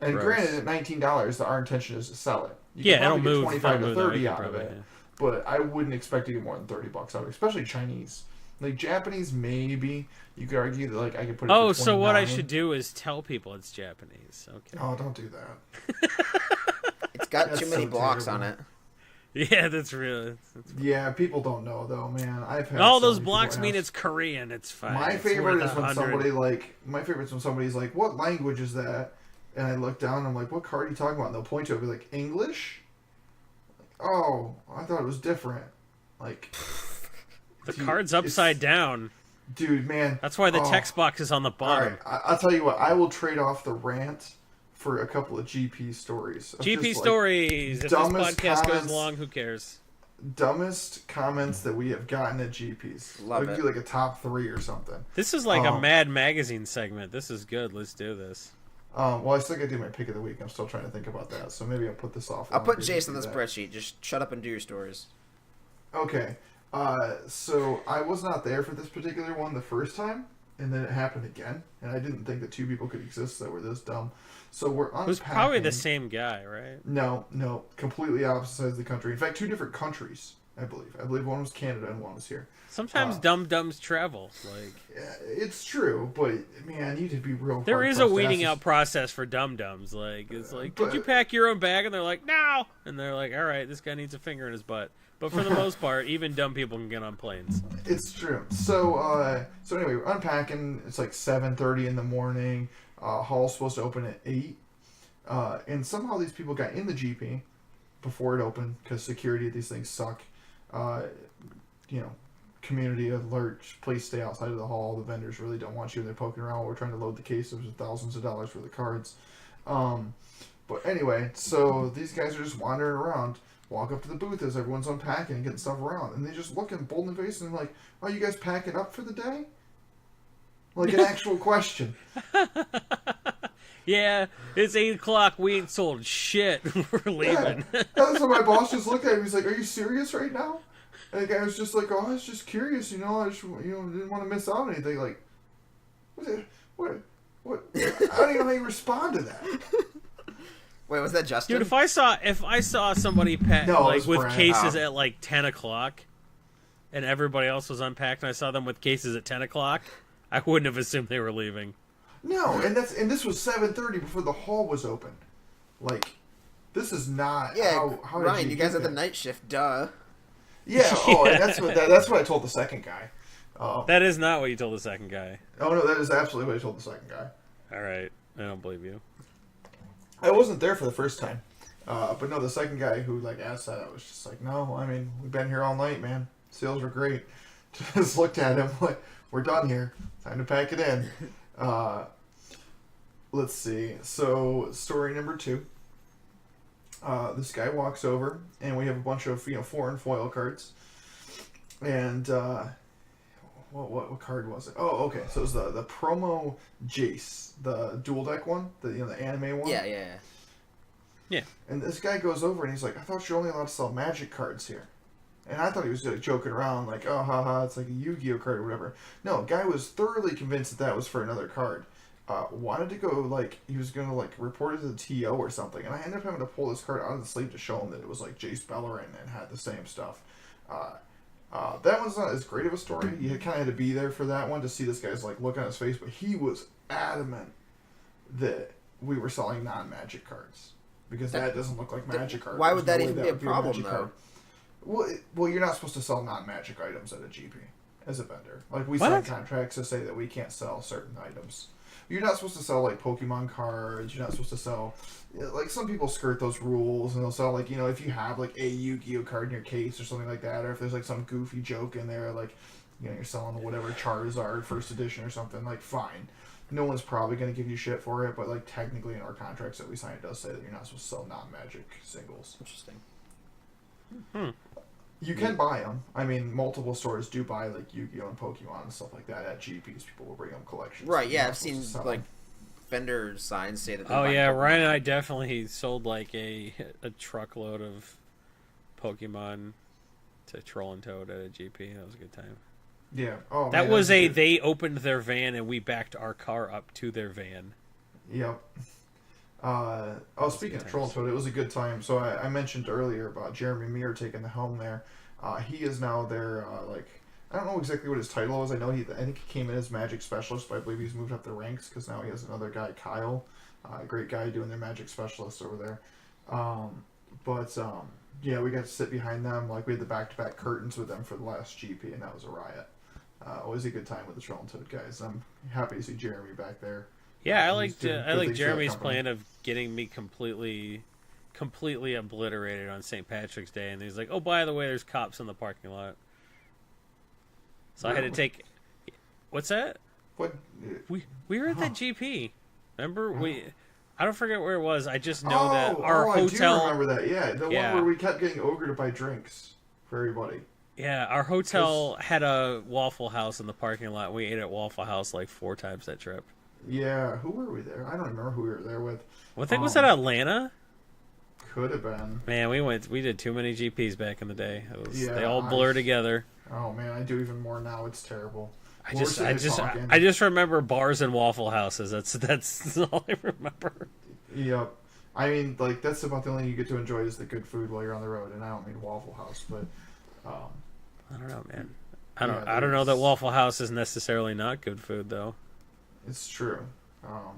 And granted, at $19, our intention is to sell it. You can probably get 25 to 30 out of it, but I wouldn't expect to get more than $30 out of it, especially Chinese. Like Japanese, maybe you could argue that like I could put it. Oh, so what I should do is tell people it's Japanese. Okay. Oh, don't do that. It's got too many blocks on it. Yeah, that's real. Yeah, people don't know though, man. I've had all those blocks mean it's Korean. It's fine. My favorite is when somebody's like, "What language is that?" And I look down and I'm like, what card are you talking about? And they'll point to it and be like, English? Like, oh, I thought it was different. Like, the card's upside down. Dude, man. That's why the text box is on the bottom. Right, I'll tell you what, I will trade off the rant for a couple of GP stories. GP stories! If this podcast goes long, who cares? Dumbest comments that we have gotten at GPs. Love it. Do like a top 3 or something. This is like a Mad Magazine segment. This is good. Let's do this. Well, I still got to do my pick of the week. I'm still trying to think about that, so maybe I'll put this off. I'll put Jace on the spreadsheet. Just shut up and do your stories. Okay. So I was not there for this particular one the first time, and then it happened again. And I didn't think that two people could exist that were this dumb. So we're unpacking. It was probably the same guy, right? No, completely opposite sides of the country. In fact, two different countries, I believe. I believe one was Canada and one was here. Sometimes dum-dums travel. Like, yeah, it's true, but man, you need to be real. There is a weeding out process for dum-dums. Like, it's like, did you pack your own bag? And they're like, no. And they're like, all right, this guy needs a finger in his butt. But for the most part, even dumb people can get on planes. It's true. So anyway, we're unpacking. It's like 7:30 in the morning. Hall's supposed to open at 8. And somehow these people got in the GP before it opened because security at these things suck. Community alert, please stay outside of the hall. The vendors really don't want you. They're poking around while we're trying to load the cases with thousands of dollars for the cards. But anyway, so these guys are just wandering around, walk up to the booth as everyone's unpacking and getting stuff around, and they just look in bold in the face and like, "Oh, you guys packing up for the day?" Like an actual question. Yeah, it's 8 o'clock. We ain't sold shit. We're leaving. Yeah. That's what my boss just looked at me. He's like, "Are you serious right now?" And the guy was just like, "Oh, I was just curious, I just, didn't want to miss out on anything." Like, what? I don't even know how you respond to that. Wait, was that Justin? Dude, if I saw somebody with Brad. cases at like 10 o'clock, and everybody else was unpacked, and I saw them with cases at 10 o'clock, I wouldn't have assumed they were leaving. No, and this was 7:30 before the hall was open. Like, this is not. Yeah, how Ryan, did you guys do had the that? night shift, duh. Yeah. Oh, and that's what I told the second guy. That is not what you told the second guy. Oh no, that is absolutely what I told the second guy. All right, I don't believe you. I wasn't there for the first time, but no, the second guy who asked that, I was just like, no, I mean, we've been here all night, man. Sales were great. Just looked at him like, we're done here. Time to pack it in. Let's see. So story number 2. This guy walks over, and we have a bunch of foreign foil cards, and what card was it? Oh, okay. So it was the promo Jace, the dual deck one, the anime one. Yeah. And this guy goes over and he's like, "I thought you're only allowed to sell Magic cards here," and I thought he was joking around, like, "Oh, haha, it's like a Yu-Gi-Oh card or whatever." No, guy was thoroughly convinced that was for another card. Wanted to go, he was going to, report it to the TO or something. And I ended up having to pull this card out of the sleeve to show him that it was, Jace Bellerin and had the same stuff. That one's not as great of a story. You kind of had to be there for that one to see this guy's, look on his face. But he was adamant that we were selling non-Magic cards. Because that doesn't look like Magic cards. Why would that There's even no be way a that would problem, though? Well, you're not supposed to sell non-Magic items at a GP as a vendor. We What? sign contracts to say that we can't sell certain items. You're not supposed to sell Pokemon cards. You're not supposed to sell some people skirt those rules and they'll sell if you have a Yu-Gi-Oh card in your case or something like that, or if there's some goofy joke in there you're selling whatever Charizard first edition or something, fine. No one's probably going to give you shit for it, but technically in our contracts that we sign it does say that you're not supposed to sell non-Magic singles. Interesting. You can buy them. I mean, multiple stores do buy Yu-Gi-Oh and Pokemon and stuff like that at GPs. People will bring them collections. Right? Yeah, I've seen vendor signs say that. Oh yeah, Ryan and I definitely sold a truckload of Pokemon to Troll and Toad at a GP. That was a good time. Yeah. Oh, that man, was they opened their van and we backed our car up to their van. Yep. Speaking of Troll and Toad, it was a good time. So I mentioned earlier about Jeremy Muir taking the helm there. He is now their I don't know exactly what his title is. I think he came in as Magic Specialist, but I believe he's moved up the ranks because now he has another guy, Kyle, a great guy doing their Magic Specialist over there. Yeah, we got to sit behind them. We had the back-to-back curtains with them for the last GP, and that was a riot. Always a good time with the Troll and Toad guys. I'm happy to see Jeremy back there. Yeah, I like Jeremy's plan of getting me completely obliterated on St. Patrick's Day, and he's like, "Oh, by the way, there's cops in the parking lot." So I had to take. What's that? What? We were at that GP. Remember I don't forget where it was. I just know that our hotel. I do remember that. Yeah, the one where we kept getting Ogre to buy drinks for everybody. Yeah, our hotel had a Waffle House in the parking lot. We ate at Waffle House 4 times that trip. Yeah, who were we there? I don't remember who we were there with. I think was that Atlanta? could have been. Man, we did too many GPs back in the day. Yeah, they all blur together. Oh man, I do even more now. It's terrible. I just remember bars and Waffle Houses. That's all I remember. Yep. I mean, like, that's about the only thing you get to enjoy is the good food while you're on the road, and I don't mean Waffle House, but I don't know, man. I don't know that Waffle House is necessarily not good food, though. It's true. I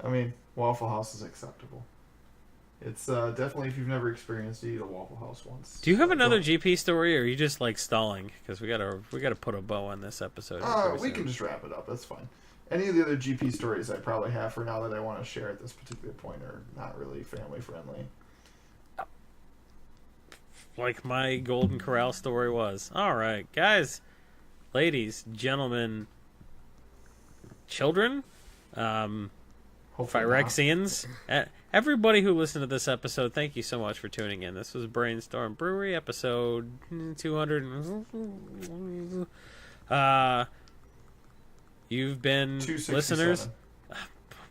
mean, Waffle House is acceptable. It's definitely, if you've never experienced it, eat a Waffle House once. Do you have another GP story, or are you just like stalling? Because we gotta put a bow on this episode. We can just wrap it up. That's fine. Any of the other GP stories I probably have for now that I want to share at this particular point are not really family friendly. Like my Golden Corral story was. All right, guys, ladies, gentlemen, children, Phyrexians, everybody who listened to this episode, thank you so much for tuning in. This was Brainstorm Brewery, episode 200. You've been listeners.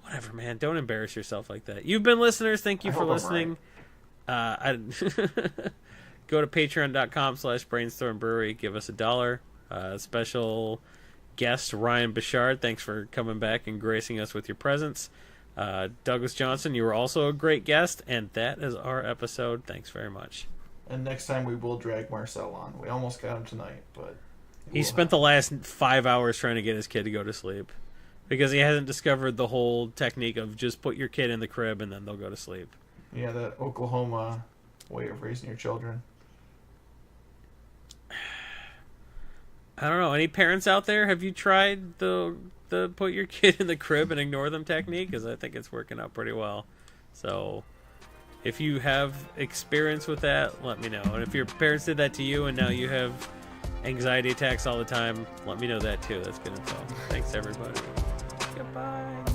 Whatever, man. Don't embarrass yourself like that. You've been listeners. Thank you for listening. Go to patreon.com/Brainstorm Brewery. Give us $1. Special guest Ryan Bouchard, thanks for coming back and gracing us with your presence. Douglas Johnson, you were also a great guest, and that is our episode. Thanks very much. And next time we will drag Marcel on. We almost got him tonight, but he spent the last 5 hours trying to get his kid to go to sleep because he hasn't discovered the whole technique of just put your kid in the crib and then they'll go to sleep. Yeah, that Oklahoma way of raising your children. I don't know. Any parents out there? Have you tried the put your kid in the crib and ignore them technique? Because I think it's working out pretty well. So, if you have experience with that, let me know. And if your parents did that to you and now you have anxiety attacks all the time, let me know that too. That's good info. Thanks, everybody. Goodbye.